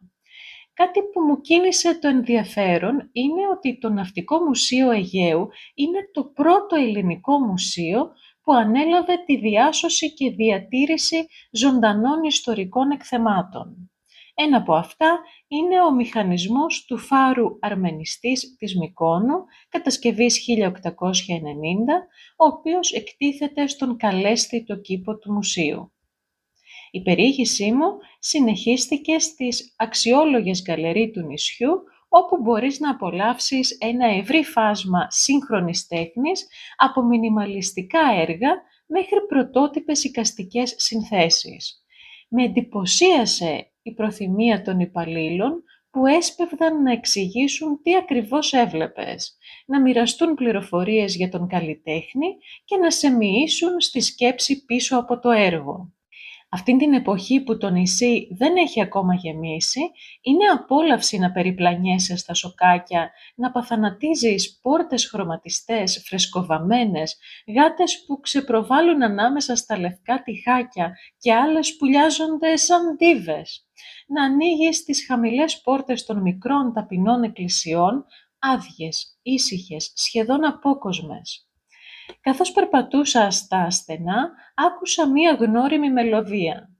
Speaker 1: Κάτι που μου κίνησε το ενδιαφέρον είναι ότι το Ναυτικό Μουσείο Αιγαίου είναι το πρώτο ελληνικό μουσείο που ανέλαβε τη διάσωση και διατήρηση ζωντανών ιστορικών εκθεμάτων. Ένα από αυτά είναι ο μηχανισμός του φάρου Αρμενιστής της Μυκόνου, κατασκευής 1890, ο οποίος εκτίθεται στον καλέσθητο κήπο του μουσείου. Η περιήγησή μου συνεχίστηκε στις αξιόλογες γκαλερί του νησιού, όπου μπορείς να απολαύσεις ένα ευρύ φάσμα σύγχρονης τέχνης, από μινιμαλιστικά έργα μέχρι πρωτότυπες εικαστικές συνθέσεις. Με εντυπωσίασε η προθυμία των υπαλλήλων που έσπευδαν να εξηγήσουν τι ακριβώς έβλεπες, να μοιραστούν πληροφορίες για τον καλλιτέχνη και να σε μοιήσουν στη σκέψη πίσω από το έργο. Αυτήν την εποχή που το νησί δεν έχει ακόμα γεμίσει, είναι απόλαυση να περιπλανιέσαι στα σοκάκια, να παθανατίζεις πόρτες χρωματιστές, φρεσκοβαμμένες, γάτες που ξεπροβάλλουν ανάμεσα στα λευκά τειχάκια και άλλες που λιάζονται σαν ντίβες. Να ανοίγεις τις χαμηλές πόρτες των μικρών ταπεινών εκκλησιών, άδειες, ήσυχες, σχεδόν απόκοσμες. Καθώς περπατούσα στα στενά, άκουσα μία γνώριμη μελωδία.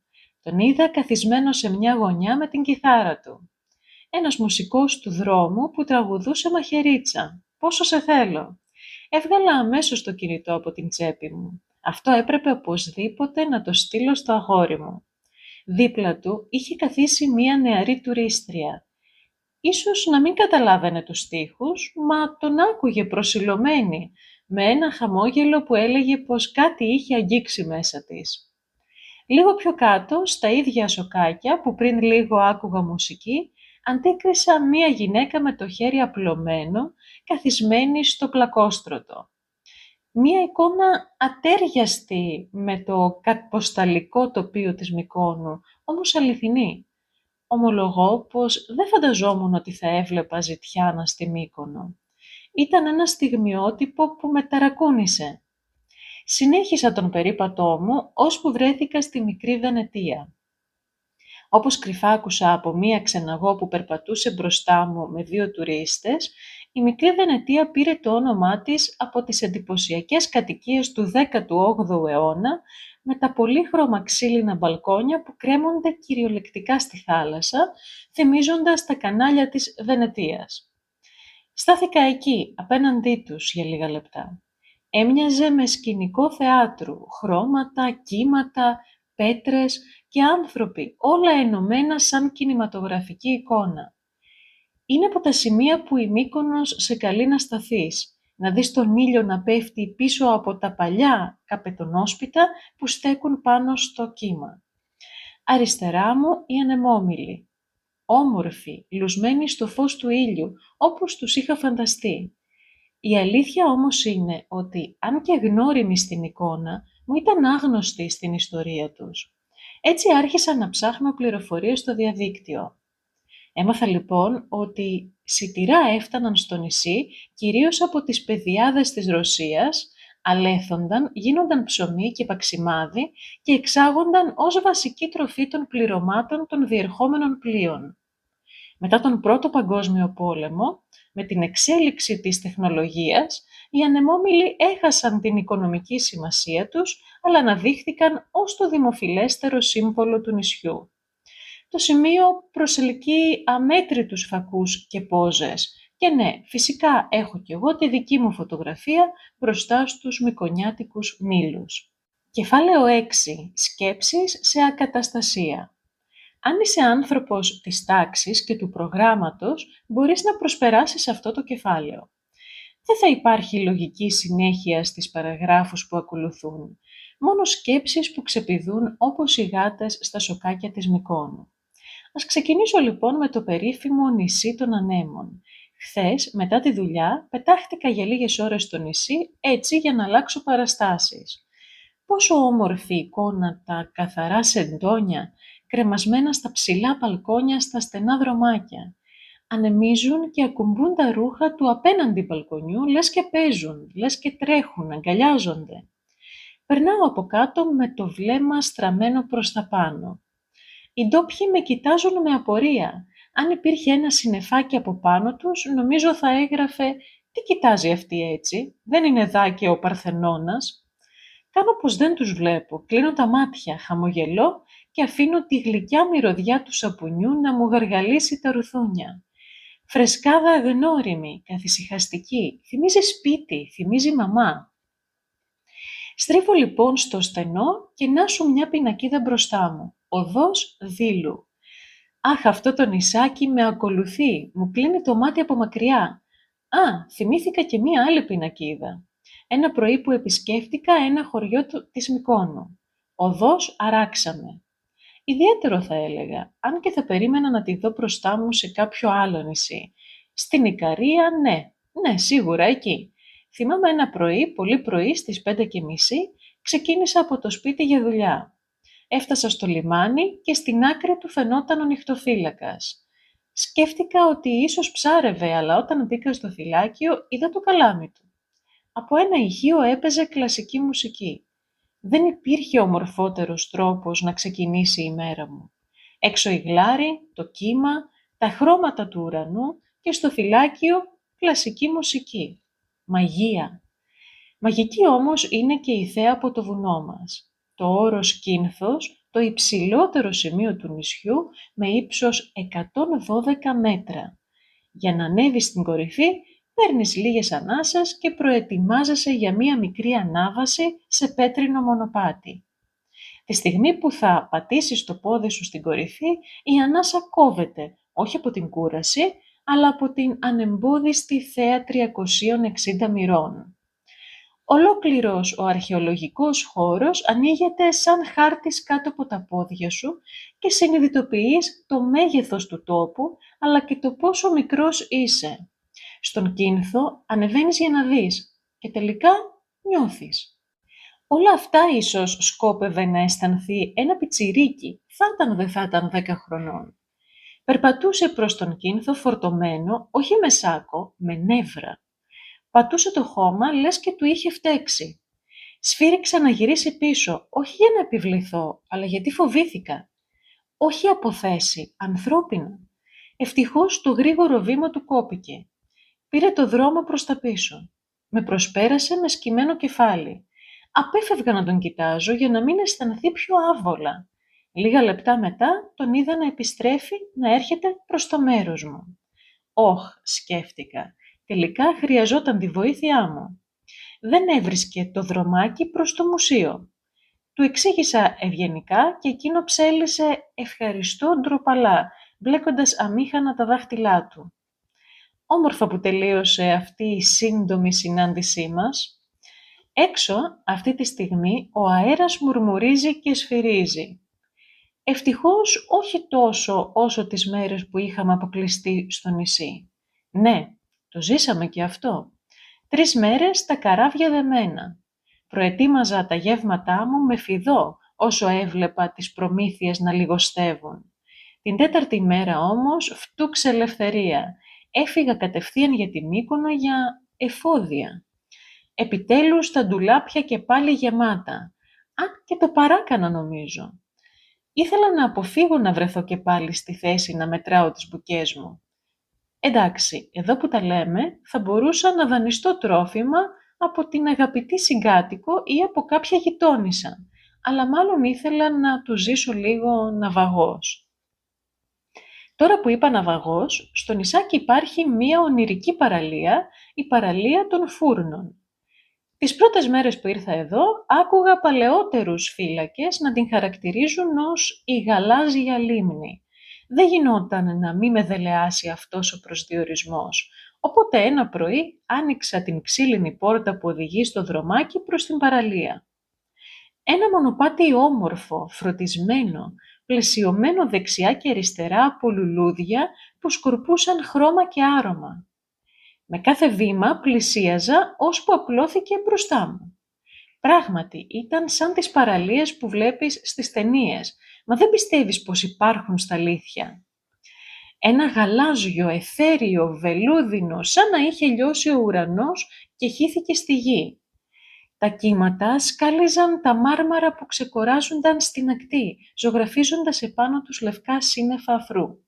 Speaker 1: Τον είδα καθισμένο σε μια γωνιά με την κιθάρα του. Ένας μουσικός του δρόμου που τραγουδούσε μαχαιρίτσα. «Πόσο σε θέλω». Έβγαλα αμέσως το κινητό από την τσέπη μου. Αυτό έπρεπε οπωσδήποτε να το στείλω στο αγόρι μου. Δίπλα του είχε καθίσει μία νεαρή τουρίστρια. Ίσως να μην καταλάβαινε τους στίχους, μα τον άκουγε προσιλωμένη, με ένα χαμόγελο που έλεγε πως κάτι είχε αγγίξει μέσα της. Λίγο πιο κάτω, στα ίδια σοκάκια που πριν λίγο άκουγα μουσική, αντίκρισα μία γυναίκα με το χέρι απλωμένο, καθισμένη στο πλακόστρωτο. Μία εικόνα ατέριαστη με το κατποσταλικό τοπίο της Μυκόνου, όμως αληθινή. Ομολογώ πως δεν φανταζόμουν ότι θα έβλεπα ζητιάνα στη Μύκονο. Ήταν ένα στιγμιότυπο που με ταρακούνησε. Συνέχισα τον περίπατό μου, ώσπου βρέθηκα στη μικρή Βενετία. Όπως κρυφά άκουσα από μία ξεναγό που περπατούσε μπροστά μου με δύο τουρίστες, η μικρή Βενετία πήρε το όνομά της από τις εντυπωσιακές κατοικίες του 18ου αιώνα με τα πολύχρωμα ξύλινα μπαλκόνια που κρέμονται κυριολεκτικά στη θάλασσα, θυμίζοντας τα κανάλια της Βενετίας. Στάθηκα εκεί, απέναντί τους, για λίγα λεπτά. Έμοιαζε με σκηνικό θεάτρου, χρώματα, κύματα, πέτρες και άνθρωποι, όλα ενωμένα σαν κινηματογραφική εικόνα. Είναι από τα σημεία που η Μύκονος σε καλεί να σταθείς, να δεις τον ήλιο να πέφτει πίσω από τα παλιά καπετονόσπιτα που στέκουν πάνω στο κύμα. Αριστερά μου οι ανεμόμυλοι, όμορφοι, λουσμένοι στο φως του ήλιου, όπως τους είχα φανταστεί. Η αλήθεια όμως είναι ότι, αν και γνώριμοι στην εικόνα, μου ήταν άγνωστοι στην ιστορία τους. Έτσι άρχισα να ψάχνω πληροφορίες στο διαδίκτυο. Έμαθα λοιπόν ότι σιτηρά έφταναν στο νησί, κυρίως από τις πεδιάδες της Ρωσίας, αλέθονταν, γίνονταν ψωμί και παξιμάδι και εξάγονταν ως βασική τροφή των πληρωμάτων των διερχόμενων πλοίων. Μετά τον Πρώτο Παγκόσμιο Πόλεμο, με την εξέλιξη της τεχνολογίας, οι ανεμόμυλοι έχασαν την οικονομική σημασία τους, αλλά αναδείχθηκαν ως το δημοφιλέστερο σύμβολο του νησιού. Το σημείο προσελκύει αμέτρητους φακούς και πόζες. Και ναι, φυσικά έχω κι εγώ τη δική μου φωτογραφία μπροστά στους μικονιάτικους μήλους. Κεφάλαιο 6. Σκέψεις σε ακαταστασία. Αν είσαι άνθρωπος της τάξης και του προγράμματος, μπορείς να προσπεράσεις αυτό το κεφάλαιο. Δεν θα υπάρχει λογική συνέχεια στις παραγράφους που ακολουθούν, μόνο σκέψεις που ξεπηδούν όπως οι γάτες στα σοκάκια της Μυκόνου. Ας ξεκινήσω λοιπόν με το περίφημο νησί των ανέμων. Χθες, μετά τη δουλειά, πετάχτηκα για λίγες ώρες στο νησί, έτσι για να αλλάξω παραστάσεις. Πόσο όμορφη εικόνα τα καθαρά σεντόνια, κρεμασμένα στα ψηλά μπαλκόνια στα στενά δρομάκια. Ανεμίζουν και ακουμπούν τα ρούχα του απέναντι μπαλκονιού, λες και παίζουν, λες και τρέχουν, αγκαλιάζονται. Περνάω από κάτω με το βλέμμα στραμμένο προς τα πάνω. Οι ντόπιοι με κοιτάζουν με απορία. Αν υπήρχε ένα συννεφάκι από πάνω τους, νομίζω θα έγραφε «Τι κοιτάζει αυτή έτσι, δεν είναι δάκαιο ο Παρθενώνας». Κάνω πως δεν τους βλέπω, κλείνω τα μάτια, χαμογελώ και αφήνω τη γλυκιά μυρωδιά του σαπουνιού να μου γαργαλίσει τα ρουθούνια. Φρεσκάδα αγνώριμη, καθησυχαστική, θυμίζει σπίτι, θυμίζει μαμά. Στρίβω λοιπόν στο στενό και να σου μια πινακίδα μπροστά μου. Οδός Δήλου. Αχ, αυτό το νησάκι με ακολουθεί, μου κλείνει το μάτι από μακριά. Α, θυμήθηκα και μία άλλη πινακίδα. Ένα πρωί που επισκέφτηκα ένα χωριό της Μυκόνου. Οδός Αράξαμε. Ιδιαίτερο θα έλεγα, αν και θα περίμενα να τη δω μπροστά μου σε κάποιο άλλο νησί. Στην Ικαρία, ναι, σίγουρα εκεί. Θυμάμαι ένα πρωί, πολύ πρωί, στις 5:30, ξεκίνησα από το σπίτι για δουλειά. Έφτασα στο λιμάνι και στην άκρη του φαινόταν ο νυχτοφύλακας. Σκέφτηκα ότι ίσως ψάρευε, αλλά όταν μπήκα στο φυλάκιο είδα το καλάμι του. Από ένα ηχείο έπαιζε κλασική μουσική. Δεν υπήρχε ομορφότερος τρόπος να ξεκινήσει η μέρα μου. Έξω η γλάρη, το κύμα, τα χρώματα του ουρανού και στο φυλάκιο κλασική μουσική. Μαγεία. Μαγική όμως είναι και η θέα από το βουνό μας. Το όρος Κίνθος, το υψηλότερο σημείο του νησιού με ύψος 112 μέτρα. Για να ανέβεις στην κορυφή, παίρνεις λίγες ανάσες και προετοιμάζεσαι για μία μικρή ανάβαση σε πέτρινο μονοπάτι. Τη στιγμή που θα πατήσεις το πόδι σου στην κορυφή, η ανάσα κόβεται, όχι από την κούραση, αλλά από την ανεμπόδιστη θέα 360 μοιρών. Ολόκληρος ο αρχαιολογικός χώρος ανοίγεται σαν χάρτης κάτω από τα πόδια σου και συνειδητοποιείς το μέγεθος του τόπου, αλλά και το πόσο μικρός είσαι. Στον Κίνθο ανεβαίνεις για να δεις και τελικά νιώθεις. Όλα αυτά ίσως σκόπευε να αισθανθεί ένα πιτσιρίκι, δεν θα ήταν 10 χρονών. Περπατούσε προς τον Κίνθο φορτωμένο, όχι με σάκο, με νεύρα. Πατούσε το χώμα, λες και του είχε φταίξει. Σφύριξα να γυρίσει πίσω, όχι για να επιβληθώ, αλλά γιατί φοβήθηκα. Όχι από θέση, ανθρώπινα. Ευτυχώς το γρήγορο βήμα του κόπηκε. Πήρε το δρόμο προς τα πίσω. Με προσπέρασε με σκυμμένο κεφάλι. Απέφευγα να τον κοιτάζω για να μην αισθανθεί πιο άβολα. Λίγα λεπτά μετά τον είδα να επιστρέφει, να έρχεται προς το μέρος μου. «Ωχ», σκέφτηκα, «τελικά χρειαζόταν τη βοήθειά μου». Δεν έβρισκε το δρομάκι προς το μουσείο. Του εξήγησα ευγενικά και εκείνο ψέλισε «ευχαριστώ» ντροπαλά, μπλέκοντας αμήχανα τα δάχτυλά του. Όμορφα που τελείωσε αυτή η σύντομη συνάντησή μας. Έξω, αυτή τη στιγμή, ο αέρας μουρμουρίζει και σφυρίζει. Ευτυχώς όχι τόσο όσο τις μέρες που είχαμε αποκλειστεί στο νησί. Ναι, το ζήσαμε και αυτό. 3 μέρες τα καράβια δεμένα. Προετοίμαζα τα γεύματά μου με φιδό όσο έβλεπα τις προμήθειες να λιγοστεύουν. Την 4η μέρα όμως φτούξε ελευθερία. Έφυγα κατευθείαν για τη Μύκονο για εφόδια. Επιτέλους τα ντουλάπια και πάλι γεμάτα. Αν και το παράκανα νομίζω. Ήθελα να αποφύγω να βρεθώ και πάλι στη θέση να μετράω τις μπουκές μου. Εντάξει, εδώ που τα λέμε, θα μπορούσα να δανειστώ τρόφιμα από την αγαπητή συγκάτοικο ή από κάποια γειτόνισσα, αλλά μάλλον ήθελα να του ζήσω λίγο ναυαγός. Τώρα που είπα ναυαγός, στο νησάκι υπάρχει μία ονειρική παραλία, η παραλία των Φούρνων. Τις πρώτες μέρες που ήρθα εδώ, άκουγα παλαιότερους φύλακες να την χαρακτηρίζουν ως η γαλάζια λίμνη. Δεν γινόταν να μη με δελεάσει αυτός ο προσδιορισμός, οπότε ένα πρωί άνοιξα την ξύλινη πόρτα που οδηγεί στο δρομάκι προς την παραλία. Ένα μονοπάτι όμορφο, φροντισμένο, πλαισιωμένο δεξιά και αριστερά από λουλούδια που σκορπούσαν χρώμα και άρωμα. Με κάθε βήμα πλησίαζα ώσπου απλώθηκε μπροστά μου. Πράγματι, ήταν σαν τις παραλίες που βλέπεις στις ταινίες, μα δεν πιστεύεις πως υπάρχουν στα αλήθεια. Ένα γαλάζιο, αιθέριο, βελούδινο, σαν να είχε λιώσει ο ουρανός και χύθηκε στη γη. Τα κύματα σκάλιζαν τα μάρμαρα που ξεκοράζονταν στην ακτή, ζωγραφίζοντας επάνω τους λευκά σύννεφα αφρού.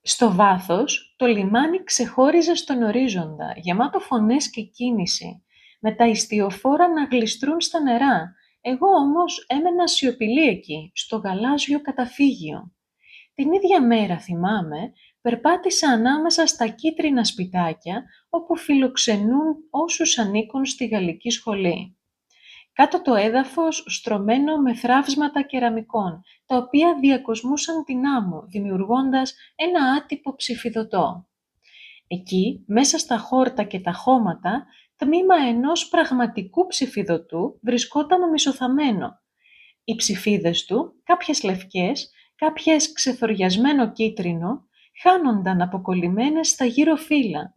Speaker 1: Στο βάθος, το λιμάνι ξεχώριζε στον ορίζοντα, γεμάτο φωνές και κίνηση, με τα ιστιοφόρα να γλιστρούν στα νερά. Εγώ όμως έμενα σιωπηλή εκεί, στο γαλάζιο καταφύγιο. Την ίδια μέρα, θυμάμαι, περπάτησα ανάμεσα στα κίτρινα σπιτάκια, όπου φιλοξενούν όσους ανήκουν στη γαλλική σχολή. Κάτω το έδαφος στρωμένο με θραύσματα κεραμικών, τα οποία διακοσμούσαν την άμμο, δημιουργώντας ένα άτυπο ψηφιδωτό. Εκεί, μέσα στα χόρτα και τα χώματα, τμήμα ενός πραγματικού ψηφιδωτού βρισκόταν μισοθαμμένο. Οι ψηφίδες του, κάποιες λευκές, κάποιες ξεθοριασμένο κίτρινο, χάνονταν αποκολλημένες στα γύρω φύλλα.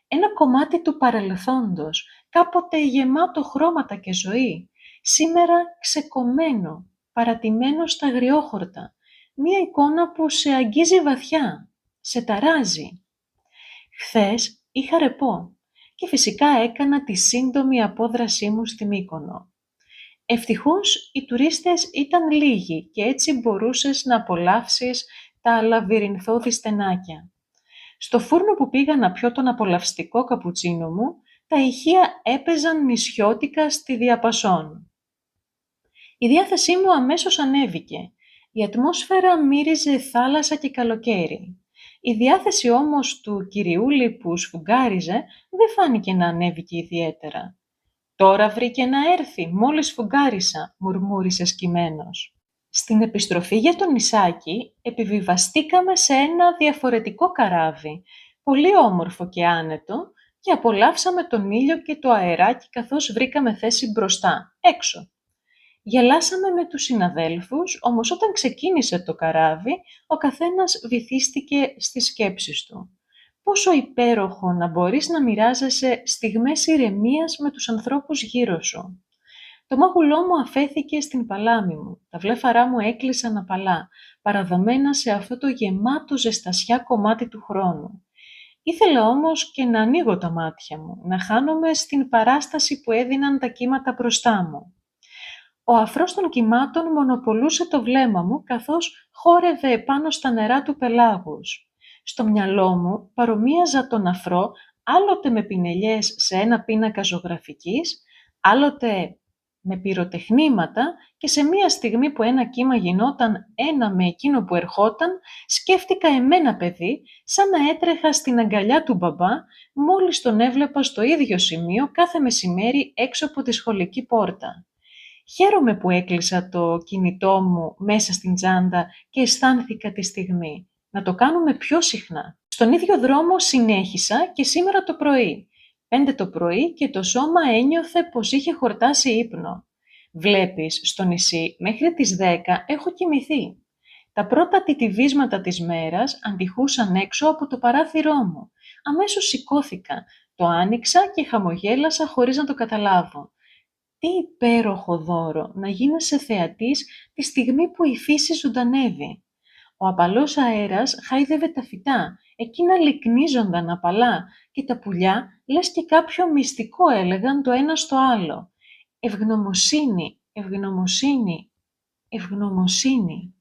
Speaker 1: Ένα κομμάτι του παρελθόντος, κάποτε γεμάτο χρώματα και ζωή, σήμερα ξεκομμένο, παρατημένο στα αγριόχορτα, μία εικόνα που σε αγγίζει βαθιά, σε ταράζει. Χθες είχα ρεπό και φυσικά έκανα τη σύντομη απόδρασή μου στη Μύκονο. Ευτυχώς οι τουρίστες ήταν λίγοι και έτσι μπορούσες να απολαύσεις τα λαβυρινθώδη στενάκια. Στο φούρνο που πήγα να πιω τον απολαυστικό καπουτσίνο μου, τα ηχεία έπαιζαν νησιώτικα στη διαπασόν. Η διάθεσή μου αμέσως ανέβηκε. Η ατμόσφαιρα μύριζε θάλασσα και καλοκαίρι. Η διάθεση όμως του κυριούλη που σφουγγάριζε δεν φάνηκε να ανέβηκε ιδιαίτερα. «Τώρα βρήκε να έρθει, μόλις σφουγγάρισα», μουρμούρισε σκυμμένος. Στην επιστροφή για το νησάκι επιβιβαστήκαμε σε ένα διαφορετικό καράβι, πολύ όμορφο και άνετο, και απολαύσαμε τον ήλιο και το αεράκι καθώς βρήκαμε θέση μπροστά, έξω. Γελάσαμε με τους συναδέλφους, όμως όταν ξεκίνησε το καράβι, ο καθένας βυθίστηκε στις σκέψεις του. Πόσο υπέροχο να μπορείς να μοιράζεσαι στιγμές ηρεμίας με τους ανθρώπους γύρω σου. Το μάγουλό μου αφέθηκε στην παλάμη μου, τα βλέφαρά μου έκλεισαν απαλά, παραδομένα σε αυτό το γεμάτο ζεστασιά κομμάτι του χρόνου. Ήθελα όμως και να ανοίγω τα μάτια μου, να χάνομαι στην παράσταση που έδιναν τα κύματα μπροστά μου. Ο αφρός των κυμάτων μονοπολούσε το βλέμμα μου, καθώς χόρευε επάνω στα νερά του πελάγους. Στο μυαλό μου παρομοίαζα τον αφρό άλλοτε με πινελιές σε ένα πίνακα ζωγραφικής, άλλοτε με πυροτεχνήματα και σε μία στιγμή που ένα κύμα γινόταν ένα με εκείνο που ερχόταν, σκέφτηκα εμένα παιδί, σαν να έτρεχα στην αγκαλιά του μπαμπά, μόλις τον έβλεπα στο ίδιο σημείο κάθε μεσημέρι έξω από τη σχολική πόρτα. Χαίρομαι που έκλεισα το κινητό μου μέσα στην τσάντα και αισθάνθηκα τη στιγμή. Να το κάνουμε πιο συχνά. Στον ίδιο δρόμο συνέχισα και σήμερα το πρωί. 5 το πρωί και το σώμα ένιωθε πως είχε χορτάσει ύπνο. Βλέπεις, στο νησί μέχρι τις 10 έχω κοιμηθεί. Τα πρώτα τιτιβίσματα της μέρας αντιχούσαν έξω από το παράθυρό μου. Αμέσως σηκώθηκα, το άνοιξα και χαμογέλασα χωρίς να το καταλάβω. Τι υπέροχο δώρο να γίνεσαι θεατής τη στιγμή που η φύση ζωντανεύει. Ο απαλός αέρας χάιδευε τα φυτά, εκείνα λυκνίζονταν απαλά και τα πουλιά λες και κάποιο μυστικό έλεγαν το ένα στο άλλο. Ευγνωμοσύνη, ευγνωμοσύνη, ευγνωμοσύνη.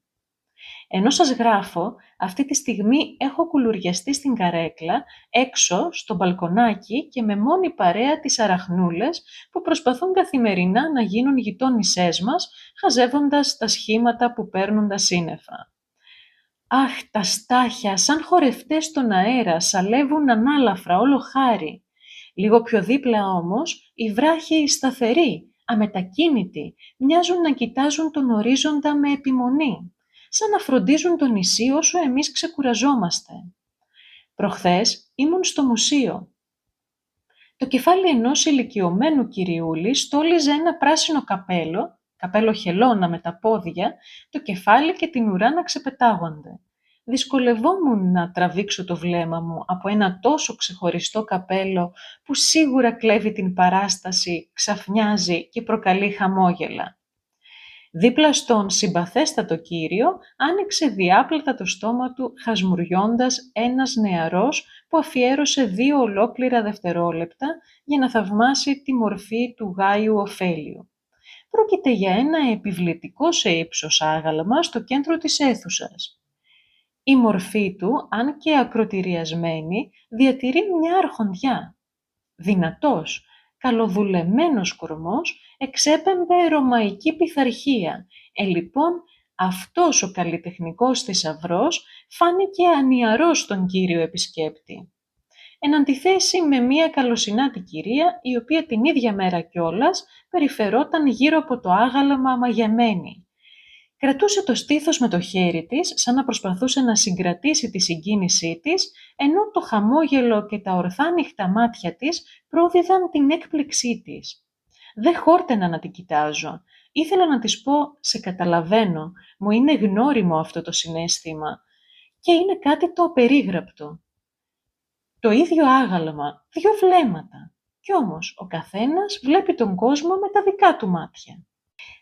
Speaker 1: Ενώ σας γράφω, αυτή τη στιγμή έχω κουλουριαστεί στην καρέκλα, έξω, στο μπαλκονάκι και με μόνη παρέα τις αραχνούλες που προσπαθούν καθημερινά να γίνουν γειτόνισσές μας, χαζεύοντας τα σχήματα που παίρνουν τα σύννεφα. Αχ, τα στάχια, σαν χορευτές στον αέρα, σαλεύουν ανάλαφρα, όλο χάρη. Λίγο πιο δίπλα όμως, οι βράχοι σταθεροί, αμετακίνητοι, μοιάζουν να κοιτάζουν τον ορίζοντα με επιμονή, σαν να φροντίζουν το νησί όσο εμείς ξεκουραζόμαστε. Προχθές ήμουν στο μουσείο. Το κεφάλι ενός ηλικιωμένου κυριούλη στόλιζε ένα πράσινο καπέλο, καπέλο χελώνα με τα πόδια, το κεφάλι και την ουρά να ξεπετάγονται. Δυσκολευόμουν να τραβήξω το βλέμμα μου από ένα τόσο ξεχωριστό καπέλο που σίγουρα κλέβει την παράσταση, ξαφνιάζει και προκαλεί χαμόγελα. Δίπλα στον συμπαθέστατο κύριο άνοιξε διάπλατα το στόμα του χασμουριώντας ένας νεαρός που αφιέρωσε 2 ολόκληρα δευτερόλεπτα για να θαυμάσει τη μορφή του Γάιου Οφέλιου. Πρόκειται για ένα επιβλητικό σε ύψος άγαλμα στο κέντρο της αίθουσας. Η μορφή του, αν και ακροτηριασμένη, διατηρεί μια αρχοντιά. Δυνατός, καλοδουλεμένος κορμός, εξέπεμπε ρωμαϊκή πειθαρχία. Λοιπόν, αυτός ο καλλιτεχνικός θησαυρός φάνηκε ανιαρός στον κύριο επισκέπτη. Εν αντιθέσει με μία καλοσυνάτη κυρία, η οποία την ίδια μέρα κιόλας περιφερόταν γύρω από το άγαλμα μαγεμένη. Κρατούσε το στήθος με το χέρι της, σαν να προσπαθούσε να συγκρατήσει τη συγκίνησή της, ενώ το χαμόγελο και τα ορθάνυχτα μάτια της πρόδιδαν την έκπληξή της. Δεν χόρταινα να την κοιτάζω. Ήθελα να της πω «Σε καταλαβαίνω, μου είναι γνώριμο αυτό το συναίσθημα» και είναι κάτι το απερίγραπτο. Το ίδιο άγαλμα, 2 βλέμματα. Κι όμως ο καθένας βλέπει τον κόσμο με τα δικά του μάτια.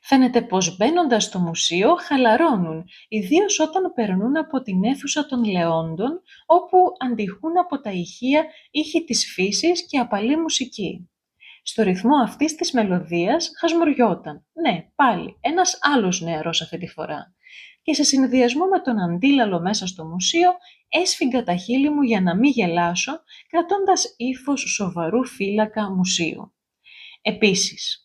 Speaker 1: Φαίνεται πως μπαίνοντας στο μουσείο χαλαρώνουν, ιδίως όταν περνούν από την αίθουσα των λεόντων, όπου αντιχούν από τα ηχεία ήχοι της φύσης και απαλή μουσική. Στο ρυθμό αυτής της μελωδίας χασμουριόταν. Ναι, πάλι, ένας άλλος νεαρός αυτή τη φορά. Και σε συνδυασμό με τον αντίλαλο μέσα στο μουσείο, έσφιγγα τα χείλη μου για να μην γελάσω, κρατώντας ύφος σοβαρού φύλακα μουσείου. Επίσης,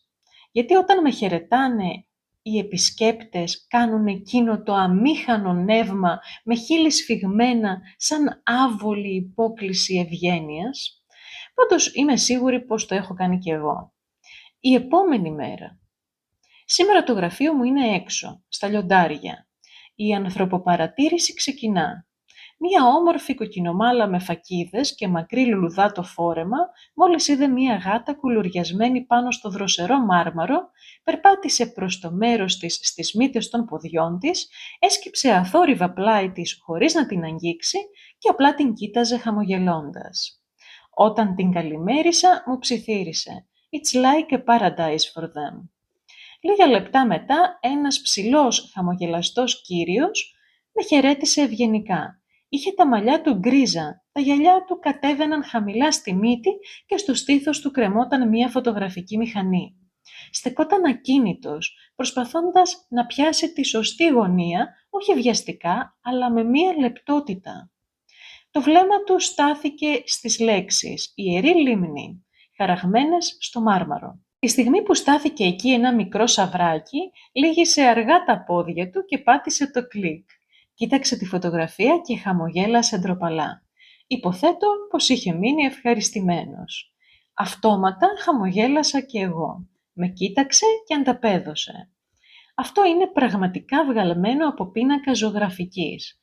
Speaker 1: γιατί όταν με χαιρετάνε οι επισκέπτες κάνουν εκείνο το αμήχανο νεύμα με χείλη σφιγμένα σαν άβολη υπόκλιση ευγένειας. Πάντως είμαι σίγουρη πως το έχω κάνει κι εγώ. Η επόμενη μέρα. Σήμερα το γραφείο μου είναι έξω, στα λιοντάρια. Η ανθρωποπαρατήρηση ξεκινά. Μία όμορφη κοκκινομάλα με φακίδες και μακρύ λουλουδάτο φόρεμα, μόλις είδε μία γάτα κουλουριασμένη πάνω στο δροσερό μάρμαρο, περπάτησε προς το μέρος της στις μύτες των ποδιών της, έσκυψε αθόρυβα πλάι της χωρίς να την αγγίξει και απλά την κοίταζε χαμογελώντας. Όταν την καλημέρισα, μου ψιθύρισε «It's like a paradise for them». Λίγα λεπτά μετά, ένας ψηλός χαμογελαστός κύριος με χαιρέτησε ευγενικά. Είχε τα μαλλιά του γκρίζα, τα γυαλιά του κατέβαιναν χαμηλά στη μύτη και στο στήθος του κρεμόταν μία φωτογραφική μηχανή. Στεκόταν ακίνητος, προσπαθώντας να πιάσει τη σωστή γωνία, όχι βιαστικά, αλλά με μία λεπτότητα. Το βλέμμα του στάθηκε στις λέξεις «Ιερή λίμνη», χαραγμένες στο μάρμαρο. Τη στιγμή που στάθηκε εκεί ένα μικρό σαβράκι, λύγησε αργά τα πόδια του και πάτησε το κλικ. Κοίταξε τη φωτογραφία και χαμογέλασε ντροπαλά. Υποθέτω πως είχε μείνει ευχαριστημένος. Αυτόματα χαμογέλασα κι εγώ. Με κοίταξε και ανταπέδωσε. Αυτό είναι πραγματικά βγαλμένο από πίνακα ζωγραφικής.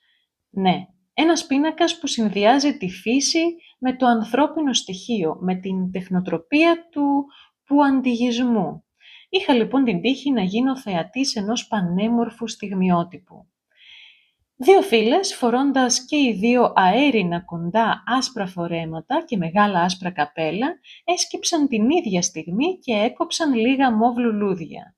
Speaker 1: Ναι, ένας πίνακας που συνδυάζει τη φύση με το ανθρώπινο στοιχείο, με την τεχνοτροπία του πουαντιγισμού. Είχα λοιπόν την τύχη να γίνω θεατής ενός πανέμορφου στιγμιότυπου. Δύο φίλες, φορώντας και οι δύο αέρινα κοντά άσπρα φορέματα και μεγάλα άσπρα καπέλα, έσκυψαν την ίδια στιγμή και έκοψαν λίγα μοβ λουλούδια.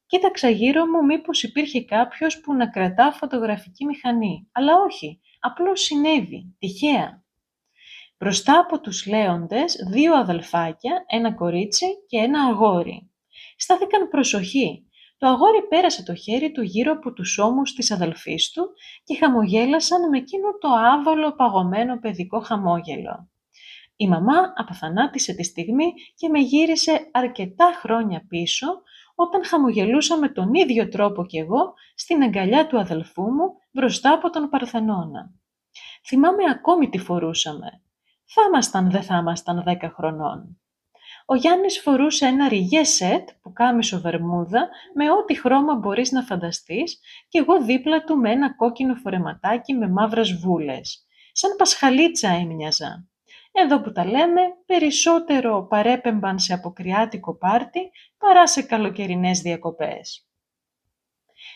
Speaker 1: Κοίταξα γύρω μου μήπως υπήρχε κάποιος που να κρατά φωτογραφική μηχανή, αλλά όχι, απλώς συνέβη, τυχαία. Μπροστά από τους λέοντες, δύο αδελφάκια, ένα κορίτσι και ένα αγόρι. Στάθηκαν προσοχή. Το αγόρι πέρασε το χέρι του γύρω από τους ώμους της αδελφής του και χαμογέλασαν με εκείνο το άβολο παγωμένο παιδικό χαμόγελο. Η μαμά αποθανάτησε τη στιγμή και με γύρισε αρκετά χρόνια πίσω, όταν χαμογελούσα με τον ίδιο τρόπο κι εγώ στην αγκαλιά του αδελφού μου μπροστά από τον Παρθενώνα. Θυμάμαι ακόμη τι φορούσαμε. Δεν θα ήμασταν 10 χρονών. Ο Γιάννης φορούσε ένα ριγέ σετ, πουκάμισο βερμούδα, με ό,τι χρώμα μπορείς να φανταστείς, και εγώ δίπλα του με ένα κόκκινο φορεματάκι με μαύρες βούλες. Σαν πασχαλίτσα έμοιαζα. Εδώ που τα λέμε, περισσότερο παρέπεμπαν σε αποκριάτικο πάρτι παρά σε καλοκαιρινές διακοπές.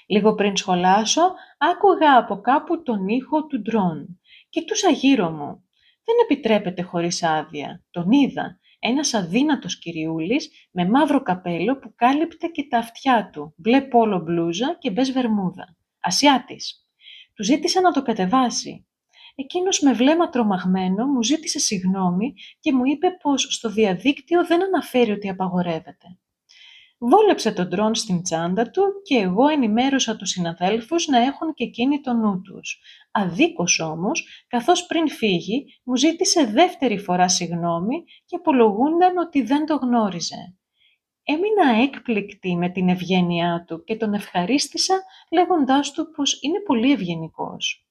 Speaker 1: Λίγο πριν σχολάσω, άκουγα από κάπου τον ήχο του ντρόν. Κοιτούσα γύρω μου. Δεν επιτρέπεται χωρίς άδεια. Τον είδα. Ένας αδύνατος κυριούλης με μαύρο καπέλο που κάλυπτε και τα αυτιά του, μπλε πόλο μπλούζα και μπες βερμούδα. Ασιάτης. Του ζήτησα να το κατεβάσει. Εκείνος με βλέμμα τρομαγμένο μου ζήτησε συγγνώμη και μου είπε πως στο διαδίκτυο δεν αναφέρει ότι απαγορεύεται. Βόλεψε τον ντρόν στην τσάντα του και εγώ ενημέρωσα τους συναδέλφους να έχουν και εκείνοι το νου τους. Αδίκως όμως, καθώς πριν φύγει, μου ζήτησε δεύτερη φορά συγγνώμη και απολογούνταν ότι δεν το γνώριζε. Έμεινα έκπληκτη με την ευγένειά του και τον ευχαρίστησα λέγοντάς του πως είναι πολύ ευγενικός.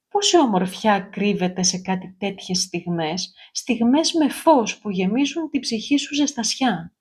Speaker 1: Πόση ομορφιά κρύβεται σε κάτι τέτοιες στιγμές, στιγμές με φως που γεμίζουν την ψυχή σου ζεστασιά.